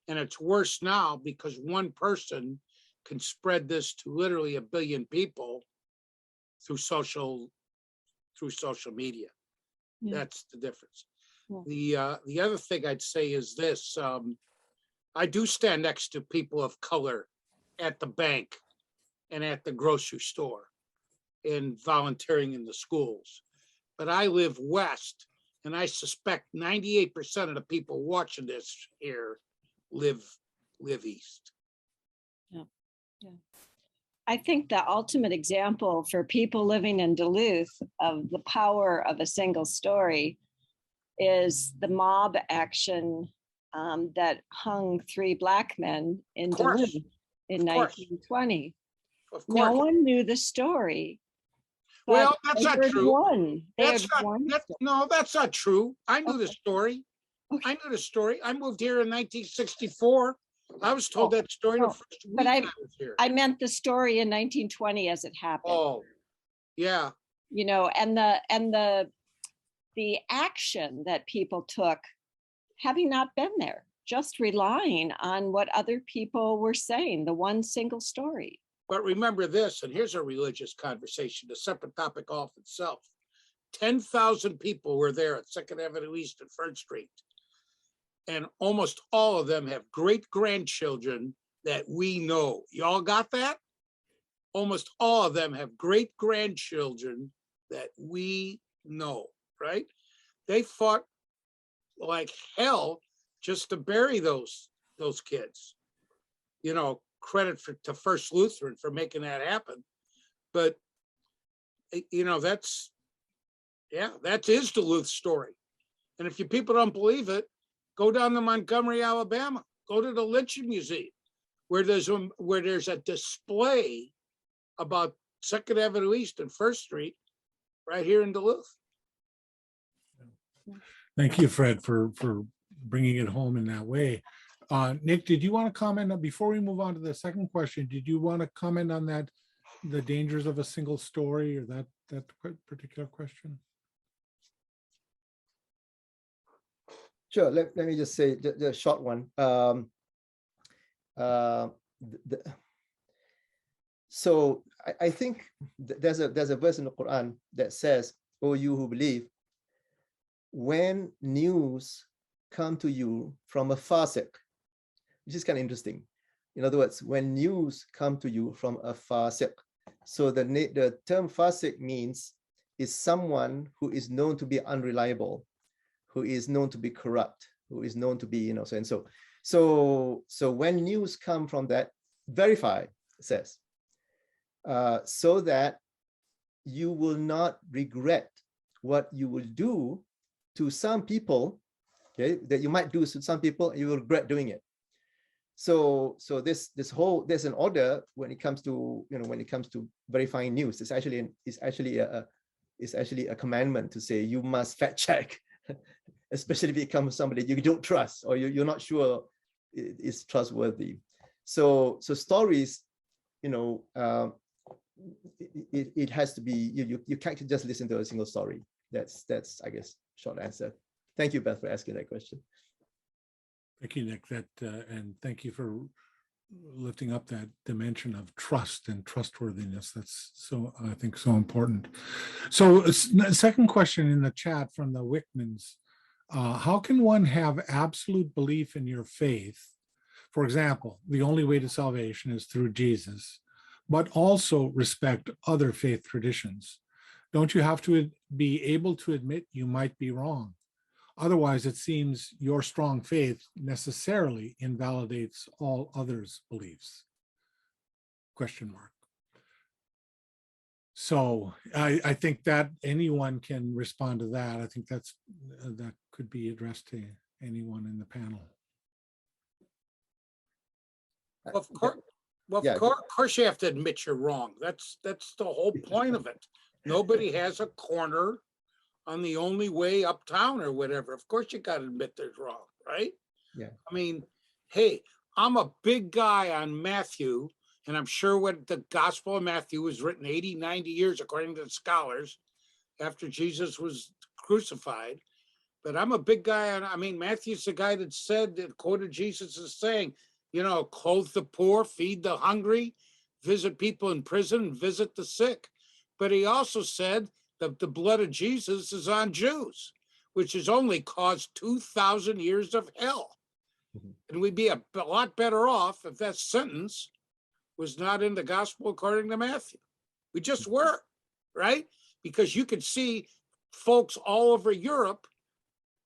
And it's worse now because one person can spread this to literally 1 billion people through social media. Yeah. That's the difference. Yeah. The other thing I'd say is this: I do stand next to people of color at the bank and at the grocery store and volunteering in the schools. But I live west, and I suspect 98% of the people watching this here live east. Yeah. I think the ultimate example for people living in Duluth of the power of a single story is the mob action that hung 3 Black men in Of course. Duluth in Of course. 1920. Of No course. one knew the story. but Well, that's they not heard true. One. They That's heard not, one that's, story. no, that's not true. I knew the Okay. story. Okay. I knew the story. I moved here in 1964. I was told that story the no, first week but I was here. I meant the story in 1920 as it happened. Oh, yeah. You know, and the action that people took, having not been there, just relying on what other people were saying, the one single story. But remember this, and here's a religious conversation, a separate topic all of itself. 10,000 people were there at 2nd Avenue East and First Street. And almost all of them have great-grandchildren that we know. Y'all got that? Almost all of them have great-grandchildren that we know, right? They fought like hell just to bury those kids. You know, credit to First Lutheran for making that happen. But, you know, that's his Duluth story. And if you people don't believe it, go down to Montgomery, Alabama. Go to the Lynching Museum, where there's a display about 2nd Avenue East and First Street right here in Duluth. Thank you, Fred, for bringing it home in that way. Nick, did you want to comment on, before we move on to the second question, did you want to comment on that, the dangers of a single story, or that particular question? Sure. Let me just say the short one. So I think there's a verse in the Quran that says, "O you who believe, when news come to you from a fasiq," which is kind of interesting. In other words, when news come to you from a fasiq. So the term fasiq means is someone who is known to be unreliable, who is known to be corrupt, who is known to be, you know, so and so. So when news come from that, verify, it says, so that you will not regret what you will do to some people, okay, that you might do to some people, you will regret doing it. So there's an order when it comes to, you know, when it comes to verifying news. It's actually a commandment to say you must fact check, especially if it comes from somebody you don't trust or you're not sure is trustworthy. So stories, you know, it has to be, you can't just listen to a single story. That's I guess short answer. Thank you, Beth, for asking that question. Thank you, Nick. And thank you for lifting up that dimension of trust and trustworthiness. That's so, I think, so important. So, second question in the chat from the Wickmans: how can one have absolute belief in your faith? For example, the only way to salvation is through Jesus, but also respect other faith traditions. Don't you have to be able to admit you might be wrong? Otherwise, it seems your strong faith necessarily invalidates all others' beliefs. Question mark. So I think that anyone can respond to that. I think that could be addressed to anyone in the panel. Of course you have to admit you're wrong. That's the whole point of it. Nobody has a corner on the only way uptown or whatever. Of course you got to admit there's wrong, right? Yeah. I mean, hey, I'm a big guy on Matthew, and I'm sure what the Gospel of Matthew was written 80, 90 years, according to the scholars, after Jesus was crucified. But I'm a big guy on, I mean, Matthew's the guy that quoted Jesus as saying, clothe the poor, feed the hungry, visit people in prison, visit the sick. But he also said that the blood of Jesus is on Jews, which has only caused 2,000 years of hell. And we'd be a lot better off if that sentence was not in the gospel according to Matthew. We just were, right? Because you could see folks all over Europe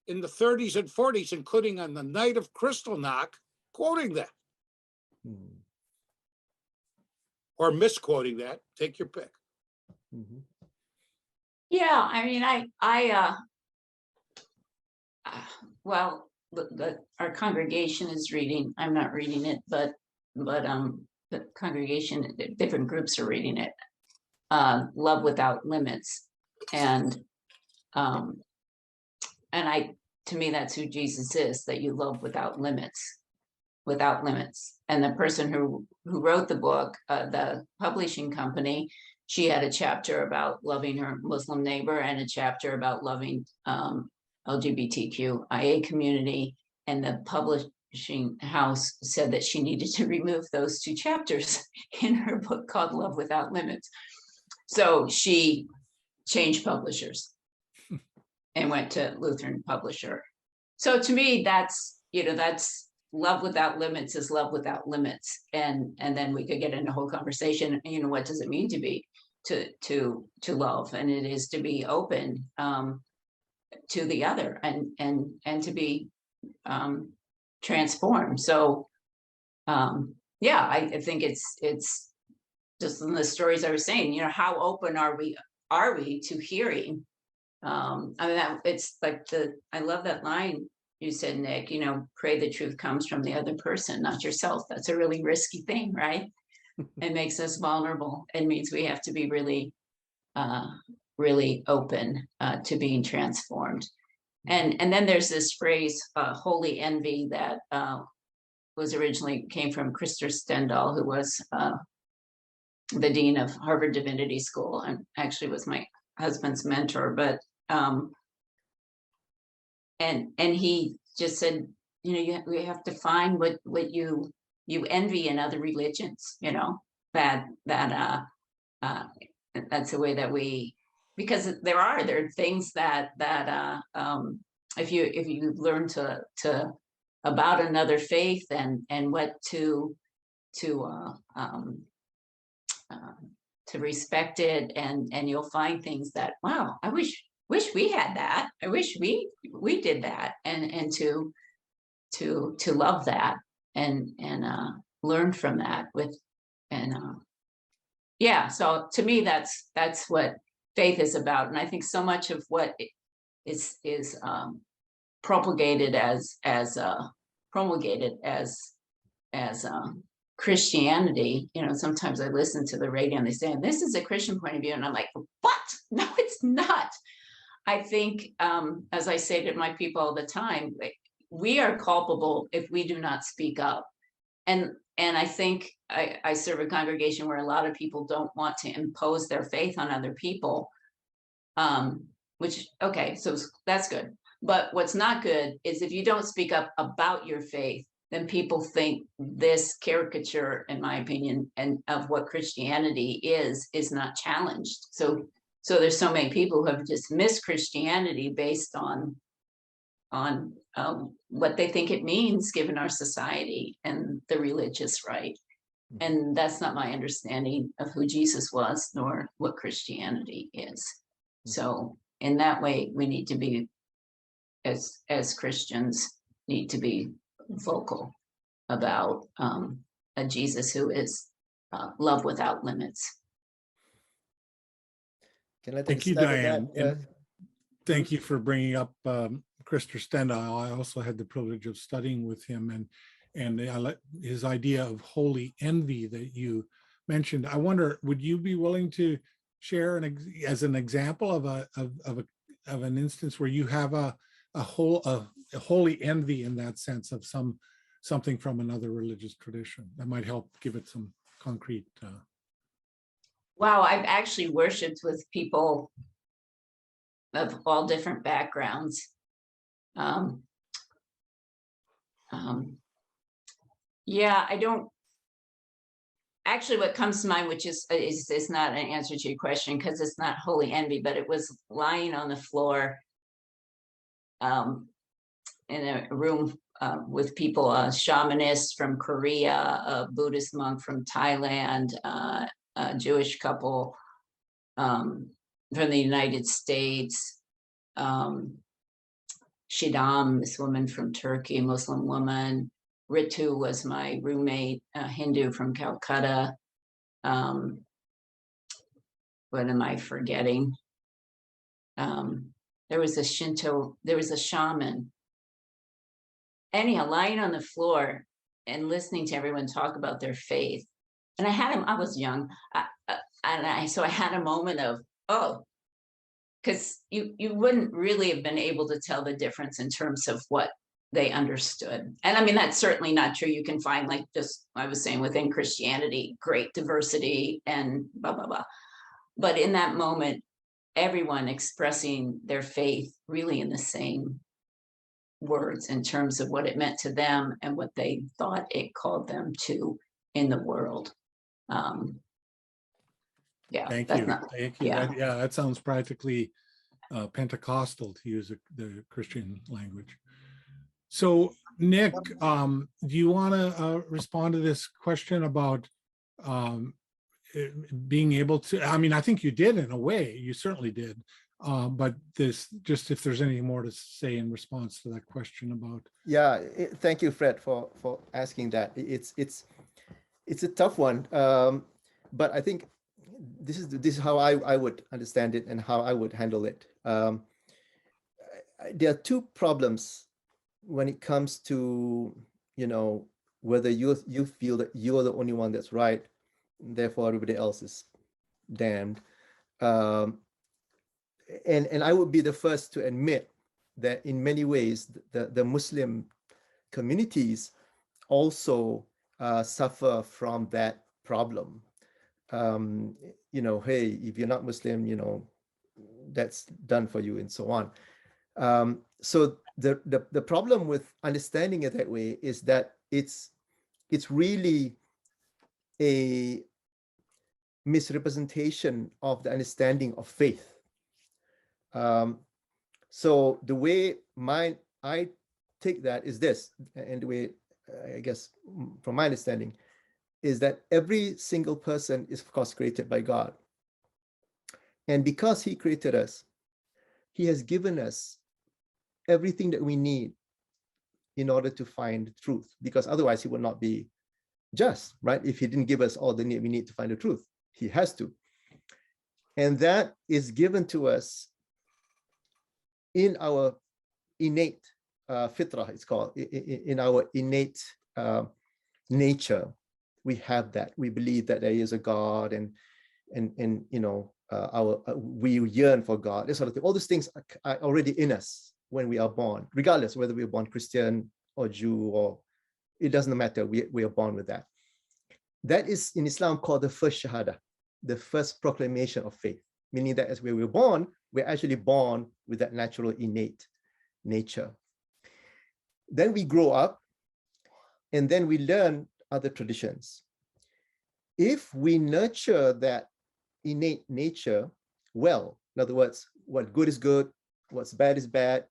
in the 30s and 40s, including on the night of Kristallnacht, quoting that. Or misquoting that, take your pick. Yeah, I mean, our congregation is reading, I'm not reading it, but the congregation, different groups are reading it, Love Without Limits. And to me, that's who Jesus is, that you love without limits. And the person who wrote the book, the publishing company, she had a chapter about loving her Muslim neighbor and a chapter about loving LGBTQIA community. And the publishing house said that she needed to remove those two chapters in her book called Love Without Limits. So she changed publishers and went to Lutheran publisher. So to me, that's love without limits is love without limits. And then we could get into a whole conversation, what does it mean to be, to love? And it is to be open to the other and to be transformed. So I think it's just in the stories I was saying, how open are we to hearing? It's like I love that line you said, Nick, pray the truth comes from the other person, not yourself. That's a really risky thing, right? It makes us vulnerable. It means we have to be really, really open to being transformed. And then there's this phrase, holy envy, that came from Krister Stendahl, who was the dean of Harvard Divinity School and actually was my husband's mentor. But and he just said, we have to find what you envy in other religions, that's the way that because there are things that if you learn to about another faith and what to respect it, and you'll find things that, wow, I wish we had that. I wish we did that, and to love that and learn from that so to me, that's what faith is about. And I think so much of what is promulgated as Christianity, sometimes I listen to the radio and they say, this is a Christian point of view. And I'm like, what? No, it's not. I think, as I say to my people all the time, we are culpable if we do not speak up. And I think I serve a congregation where a lot of people don't want to impose their faith on other people, so that's good. But what's not good is if you don't speak up about your faith, then people think this caricature, in my opinion, and of what Christianity is not challenged. So there's so many people who have dismissed Christianity based on what they think it means given our society and the religious right. And that's not my understanding of who Jesus was, nor what Christianity is. So in that way, we need to be, as Christians, need to be vocal about a Jesus who is love without limits. Thank you, Dianne. Thank you for bringing up Krister Stendahl. I also had the privilege of studying with him, and I like his idea of holy envy that you mentioned. I wonder, would you be willing to share as an example of an instance where you have a holy envy in that sense of something from another religious tradition that might help give it some concrete? Wow, I've actually worshiped with people of all different backgrounds. Yeah, I don't. Actually, what comes to mind, which is not an answer to your question because it's not holy envy, but it was lying on the floor in a room with people, a shamanist from Korea, a Buddhist monk from Thailand, a Jewish couple from the United States, Shidam, this woman from Turkey, Muslim woman. Ritu was my roommate, a Hindu from Calcutta. What am I forgetting? There was a Shinto, there was a shaman. Anyhow, lying on the floor and listening to everyone talk about their faith. And I had him, I was young. So I had a moment of, oh, because you wouldn't really have been able to tell the difference in terms of what they understood. And I mean, that's certainly not true. You can find, like just I was saying, within Christianity, great diversity and blah, blah, blah. But in that moment, everyone expressing their faith really in the same words in terms of what it meant to them and what they thought it called them to in the world. Yeah. Thank you. Not, Thank you. yeah. That sounds practically Pentecostal, to use the Christian language. So, Nick, do you want to respond to this question about being able to? I mean, I think you did in a way. You certainly did. But this, just if there's anything more to say in response to that question about. Yeah, thank you, Fred, for asking that. It's a tough one, but I think this is how I would understand it and how I would handle it. There are two problems when it comes to, whether you feel that you're the only one that's right, therefore everybody else is damned. And I would be the first to admit that in many ways the Muslim communities also suffer from that problem. Hey, if you're not Muslim, that's done for you and so on. So the problem with understanding it that way is that it's really a misrepresentation of the understanding of faith. So the way I take that is this, and the way I guess from my understanding is that every single person is of course created by God. And because he created us, he has given us everything that we need in order to find truth, because otherwise he would not be just, right? If he didn't give us all we need to find the truth, he has to. And that is given to us in our innate fitrah, it's called, in our innate nature. We have that. We believe that there is a God, and we yearn for God. This sort of thing. All these things are already in us when we are born, regardless whether we are born Christian or Jew, or it doesn't matter. We are born with that. That is in Islam called the first shahada, the first proclamation of faith, meaning that as we were born, we're actually born with that natural innate nature. Then we grow up, and then we learn other traditions. If we nurture that innate nature well, in other words, what good is good, what's bad is bad,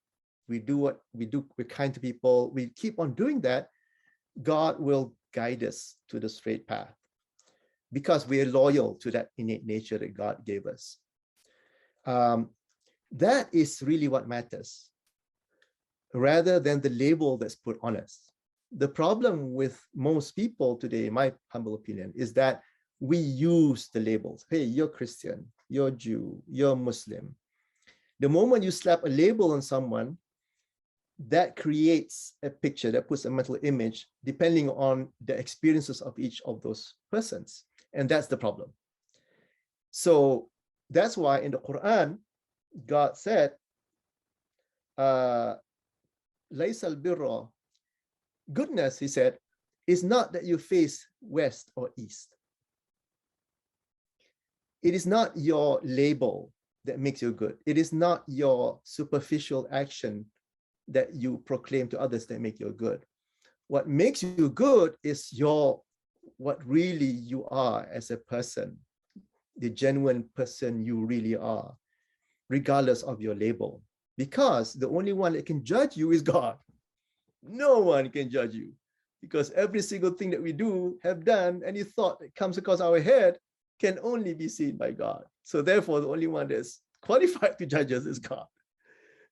we do what we do, we're kind to people, we keep on doing that, God will guide us to the straight path because we are loyal to that innate nature that God gave us. That is really what matters, rather than the label that's put on us. The problem with most people today, in my humble opinion, is that we use the labels. Hey, you're Christian, you're Jew, you're Muslim. The moment you slap a label on someone, that creates a picture, that puts a mental image, depending on the experiences of each of those persons. And that's the problem. So that's why in the Quran, God said, Laysal birra, goodness, he said, is not that you face west or east. It is not your label that makes you good. It is not your superficial action that you proclaim to others that make you good. What makes you good is what really you are as a person, the genuine person you really are, regardless of your label. Because the only one that can judge you is God. No one can judge you, because every single thing that we do, have done, any thought that comes across our head can only be seen by God. So therefore, the only one that's qualified to judge us is God.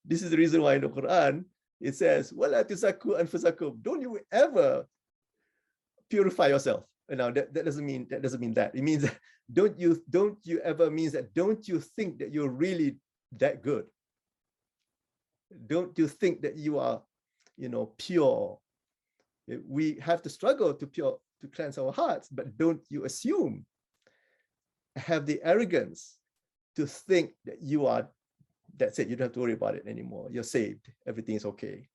This is the reason why in the Quran, it says, وَلَا تُزَكُّوا أَنفُسَكُمْ. Don't you ever purify yourself. And now that doesn't mean that. It means that don't you ever means that don't you think that you're really that good? Don't you think that you are, pure? We have to struggle to cleanse our hearts, but don't you assume, have the arrogance to think that you are, that's it, you don't have to worry about it anymore. You're saved, everything is okay.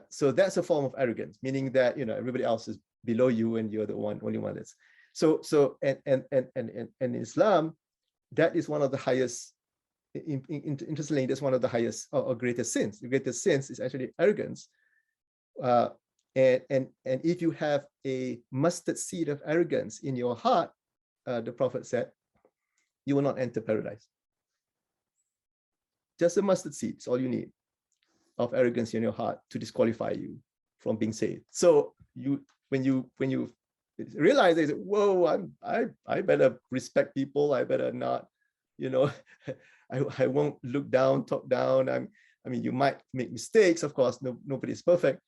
So that's a form of arrogance, meaning that everybody else is below you and you're the only one that's and Islam, that is one of the highest. Interestingly, that's one of the highest or greatest sins. The greatest sins is actually arrogance. And if you have a mustard seed of arrogance in your heart, the Prophet said, you will not enter paradise. Just a mustard seed is all you need of arrogance in your heart to disqualify you from being saved. So when you realize that, whoa, I better respect people. I better not, I won't look down, talk down. I mean, you might make mistakes, of course. Nobody's perfect,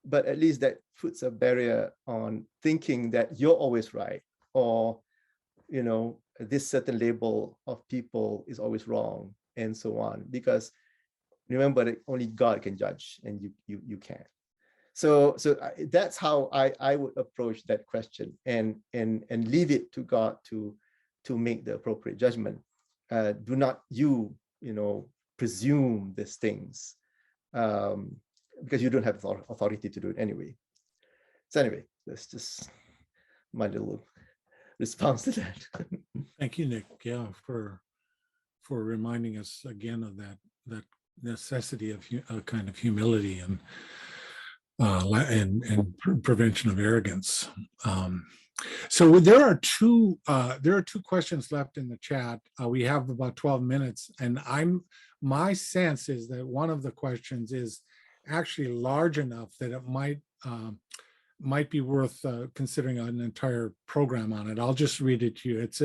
but at least that puts a barrier on thinking that you're always right, or this certain label of people is always wrong, and so on. Because remember that only God can judge, and you can't. So that's how I would approach that question, and leave it to God to make the appropriate judgment. Do not presume these things, because you don't have authority to do it anyway. So anyway, that's just my little response to that. Thank you, Nick. Yeah, for reminding us again of that necessity of a kind of humility and prevention of arrogance. So there are two questions left in the chat. We have about 12 minutes, and my sense is that one of the questions is actually large enough that it might be worth considering an entire program on it. I'll just read it to you. It's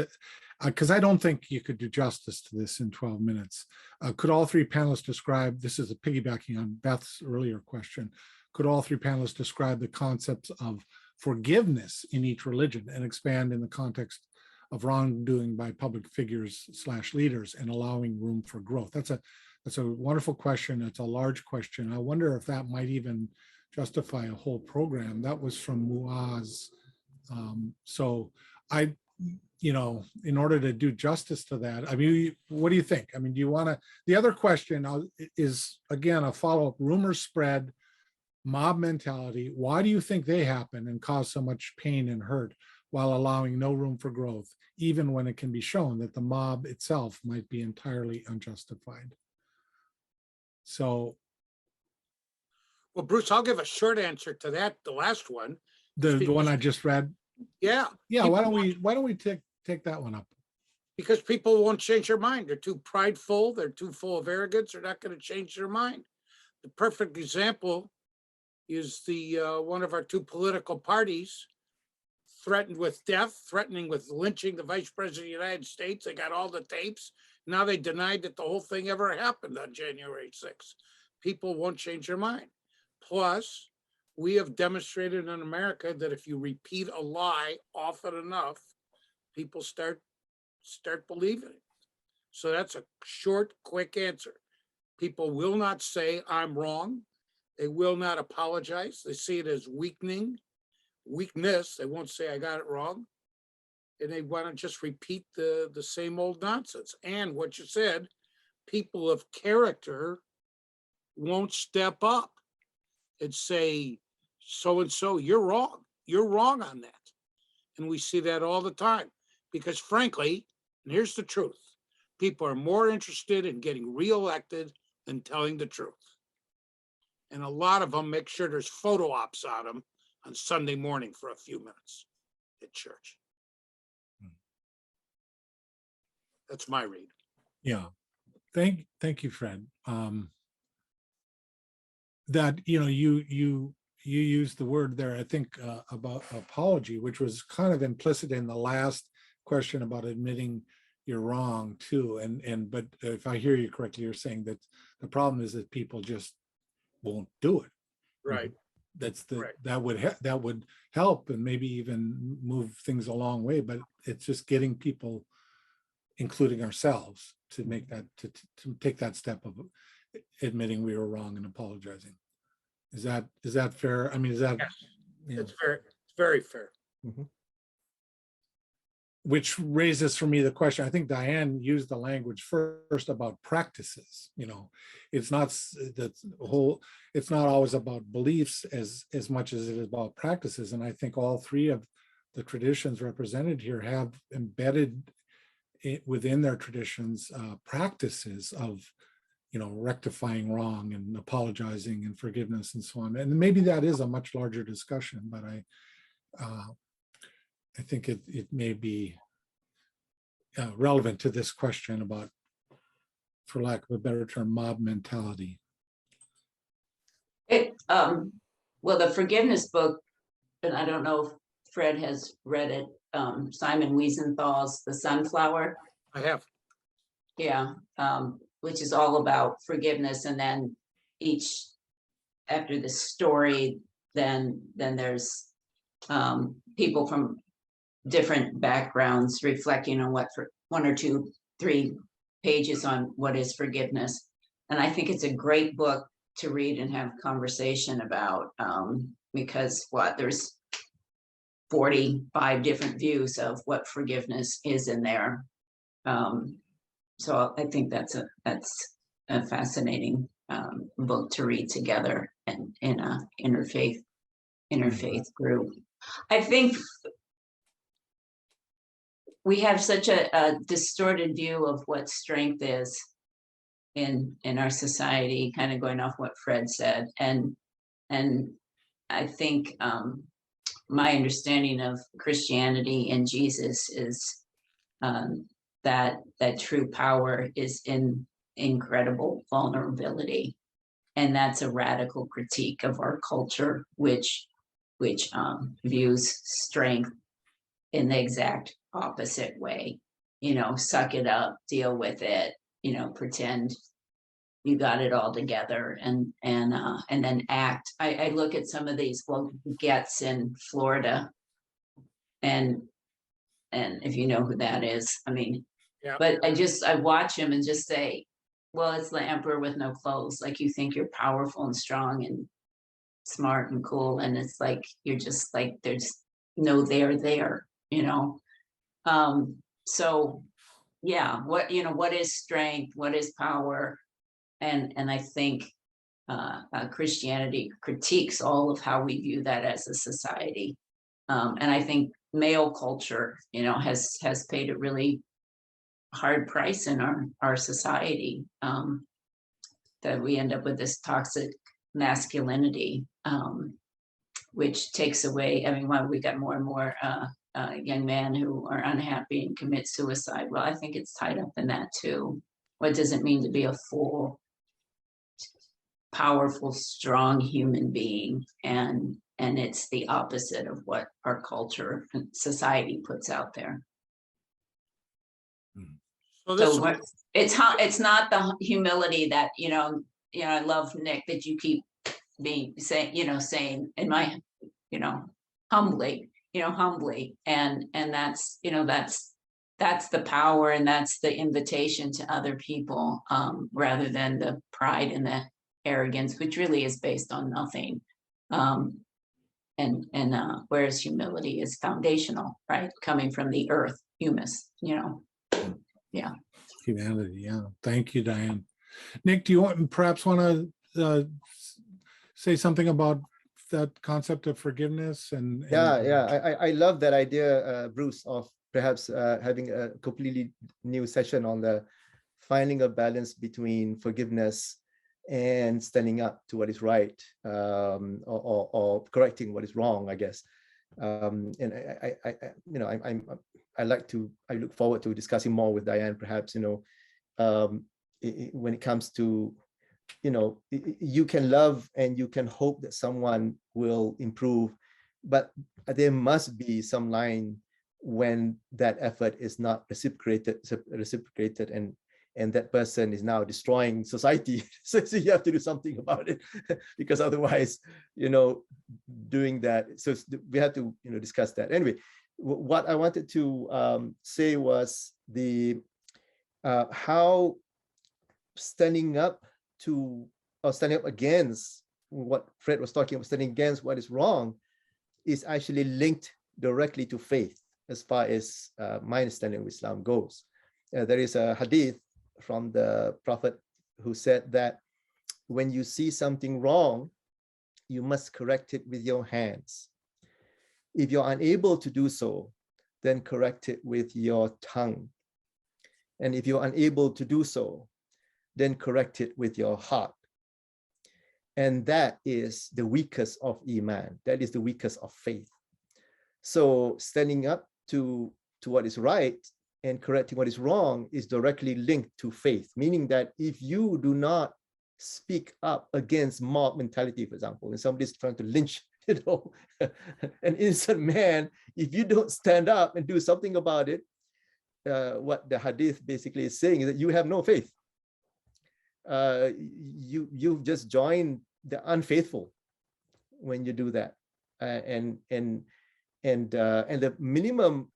because I don't think you could do justice to this in 12 minutes. Could all three panelists describe, this is a piggybacking on Beth's earlier question, could all three panelists describe the concepts of forgiveness in each religion and expand in the context of wrongdoing by public figures / leaders and allowing room for growth? That's a wonderful question. It's a large question. I wonder if that might even justify a whole program. That was from Muaz. So in order to do justice to that, I mean, what do you think? I mean, do you want to, the other question is, again, a follow-up. Rumors spread, mob mentality. Why do you think they happen and cause so much pain and hurt while allowing no room for growth, even when it can be shown that the mob itself might be entirely unjustified? So, Well, Bruce, I'll give a short answer to that. The last one, the one I just read. yeah. Why don't we take that one up? Because people won't change their mind. They're too prideful. They're too full of arrogance. They're not going to change their mind. The perfect example is the one of our two political parties threatened with death, threatening with lynching the vice president of the United States. They got all the tapes. Now they denied that the whole thing ever happened on January 6th. People won't change their mind. Plus, we have demonstrated in America that if you repeat a lie often enough, people start believing it. So that's a short, quick answer. People will not say I'm wrong. They will not apologize. They see it as weakness. They won't say I got it wrong. And they want to just repeat the same old nonsense. And what you said, people of character won't step up and say, so-and-so, you're wrong. You're wrong on that. And we see that all the time. Because frankly, and here's the truth, people are more interested in getting reelected than telling the truth. And a lot of them make sure there's photo ops on them on Sunday morning for a few minutes at church. That's my read. Yeah. Thank you, Fred. That, you used the word there, I think, about apology, which was kind of implicit in the last question about admitting you're wrong too. But if I hear you correctly, you're saying that the problem is that people just won't do it. Right. That would help and maybe even move things a long way, but it's just getting people, including ourselves, to make that to take that step of admitting we were wrong and apologizing. Is that fair? I mean, is that? Yes. It's very fair. Mhm. Which raises for me the question, I think Dianne used the language first about practices. It's not it's not always about beliefs as much as it is about practices. And I think all three of the traditions represented here have embedded within their traditions practices of, rectifying wrong and apologizing and forgiveness and so on. And maybe that is a much larger discussion, but I think it may be relevant to this question about, for lack of a better term, mob mentality. Well, the forgiveness book, and I don't know if Fred has read it, Simon Wiesenthal's The Sunflower. I have. Yeah, which is all about forgiveness, and then after the story, then there's people from different backgrounds reflecting on what, for 1 or 2, 3 pages on what is forgiveness. And I think it's a great book to read and have conversation about, because there's 45 different views of what forgiveness is in there. So I think that's a fascinating book to read together and in a interfaith group. I think we have such a distorted view of what strength is in our society, kind of going off what Fred said. And I think my understanding of Christianity and Jesus is that true power is in incredible vulnerability. And that's a radical critique of our culture, which views strength in the exact opposite way. Suck it up, deal with it, pretend you got it all together, and then act. I look at some of these gets in Florida, and if you know who that is, I mean, yeah. But I watch him and just say, well, it's the emperor with no clothes. Like, you think you're powerful and strong and smart and cool, and it's like you're just like, there's no they're there. So yeah, what is strength, what is power, and I think Christianity critiques all of how we view that as a society, and I think male culture has paid a really hard price in our society, that we end up with this toxic masculinity, which takes away. I mean, why we got more and more young men who are unhappy and commit suicide. Well, I think it's tied up in that too. What does it mean to be a full, powerful, strong human being? And it's the opposite of what our culture and society puts out there. So it's not the humility that I love, Nick, that you keep saying in my humbly, and that's that's the power, and that's the invitation to other people, rather than the pride and the arrogance, which really is based on nothing. Whereas humility is foundational, right? Coming from the earth, humus, yeah. Humanity, yeah. Thank you, Dianne. Nick, do you perhaps want to say something about that concept of forgiveness? And I love that idea, Bruce, of perhaps having a completely new session on the finding a balance between forgiveness and standing up to what is right, or correcting what is wrong, I guess. And I look forward to discussing more with Dianne, perhaps, when it comes to, you can love and you can hope that someone will improve, but there must be some line when that effort is not reciprocated, and that person is now destroying society. So you have to do something about it, because otherwise, doing that. So we have to, discuss that. Anyway, what I wanted to say was how standing up to, or standing up against what Fred was talking about, standing against what is wrong, is actually linked directly to faith, as far as my understanding of Islam goes. There is a hadith from the Prophet who said that when you see something wrong, you must correct it with your hands. If you're unable to do so, then correct it with your tongue. And if you're unable to do so, then correct it with your heart. And that is the weakest of Iman. That is the weakest of faith. So standing up to what is right and correcting what is wrong is directly linked to faith, meaning that if you do not speak up against mob mentality, for example, and somebody's trying to lynch, an innocent man, if you don't stand up and do something about it, what the hadith basically is saying is that you have no faith. You've just joined the unfaithful when you do that, and the minimum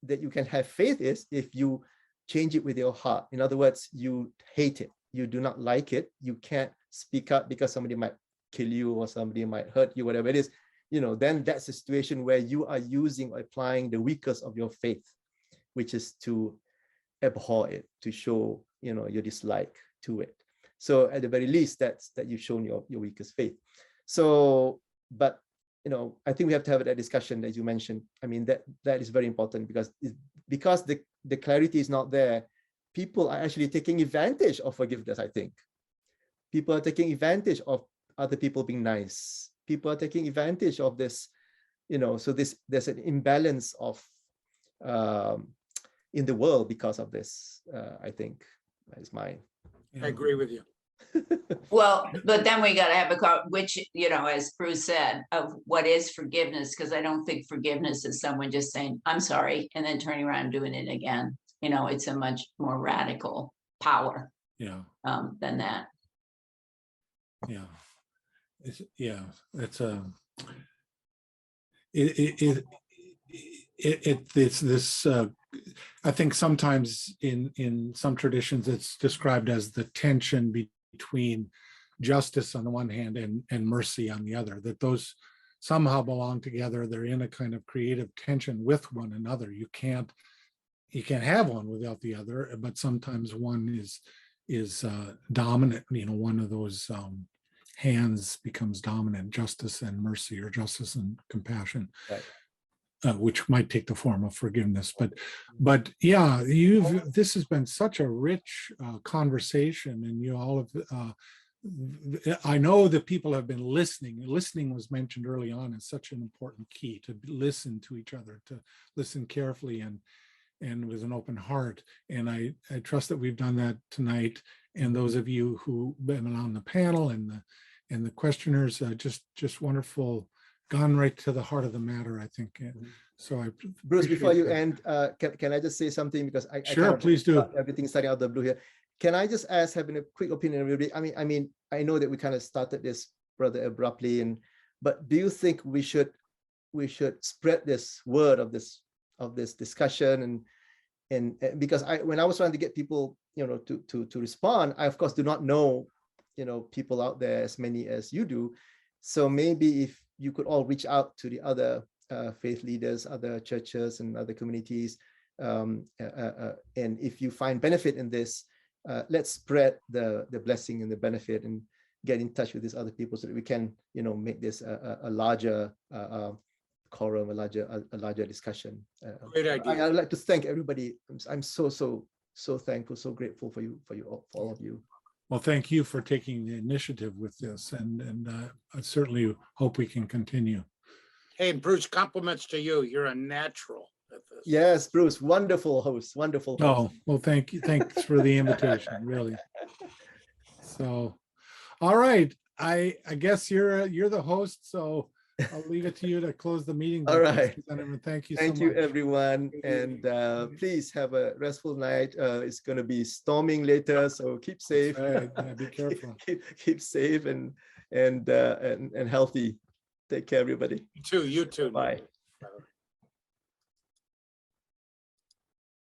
that you can have faith is if you change it with your heart. In other words, you hate it, you do not like it, you can't speak up because somebody might kill you or somebody might hurt you, whatever it is, then that's a situation where you are using or applying the weakest of your faith, which is to abhor it, to show your dislike to it. So at the very least, that you've shown your weakest faith. So, but I think we have to have that discussion, as you mentioned. I mean, that is very important, because the clarity is not there. People are actually taking advantage of forgiveness, I think. People are taking advantage of other people being nice. People are taking advantage of this, so there's an imbalance of in the world because of this, I think. That is mine. I agree with you. Well, but then we got to have which, as Bruce said, of what is forgiveness, because I don't think forgiveness is someone just saying, I'm sorry, and then turning around and doing it again. It's a much more radical power than that. Yeah. It's this I think sometimes in some traditions it's described as the tension between justice on the one hand and mercy on the other, that those somehow belong together. They're in a kind of creative tension with one another. You can't have one without the other, but sometimes one is dominant. One of those hands becomes dominant, justice and mercy, or justice and compassion. Right. Which might take the form of forgiveness, but yeah, this has been such a rich conversation, and you all have. I know that people have been listening. Listening was mentioned early on as such an important key, to listen to each other, to listen carefully and with an open heart. And I trust that we've done that tonight. And those of you who've been on the panel and the questioners, just wonderful. Gone right to the heart of the matter, I think. So Bruce, before you end, can I just say something, because sure, please do. Everything starting out of the blue here. Can I just ask, having a quick opinion, everybody? I mean, I know that we kind of started this rather abruptly, but do you think we should spread this word of this discussion, and because when I was trying to get people, to respond, I of course do not know, people out there as many as you do. So maybe if you could all reach out to the other faith leaders, other churches and other communities. And if you find benefit in this, let's spread the blessing and the benefit, and get in touch with these other people so that we can, make this a larger quorum, a larger discussion. Great idea. I'd like to thank everybody. I'm so thankful, so grateful for all of you. Well, thank you for taking the initiative with this, and I certainly hope we can continue. Hey, Bruce, compliments to you. You're a natural at this. Yes, Bruce, wonderful host, wonderful host. Oh, well, thank you. Thanks for the invitation, really. So, all right. I guess you're the host, so I'll leave it to you to close the meeting. All right. Thank you so much. Thank you, everyone. And please have a restful night. It's going to be storming later, so keep safe. Right. Yeah, be careful. keep safe and healthy. Take care, everybody. You too. Bye. Bye.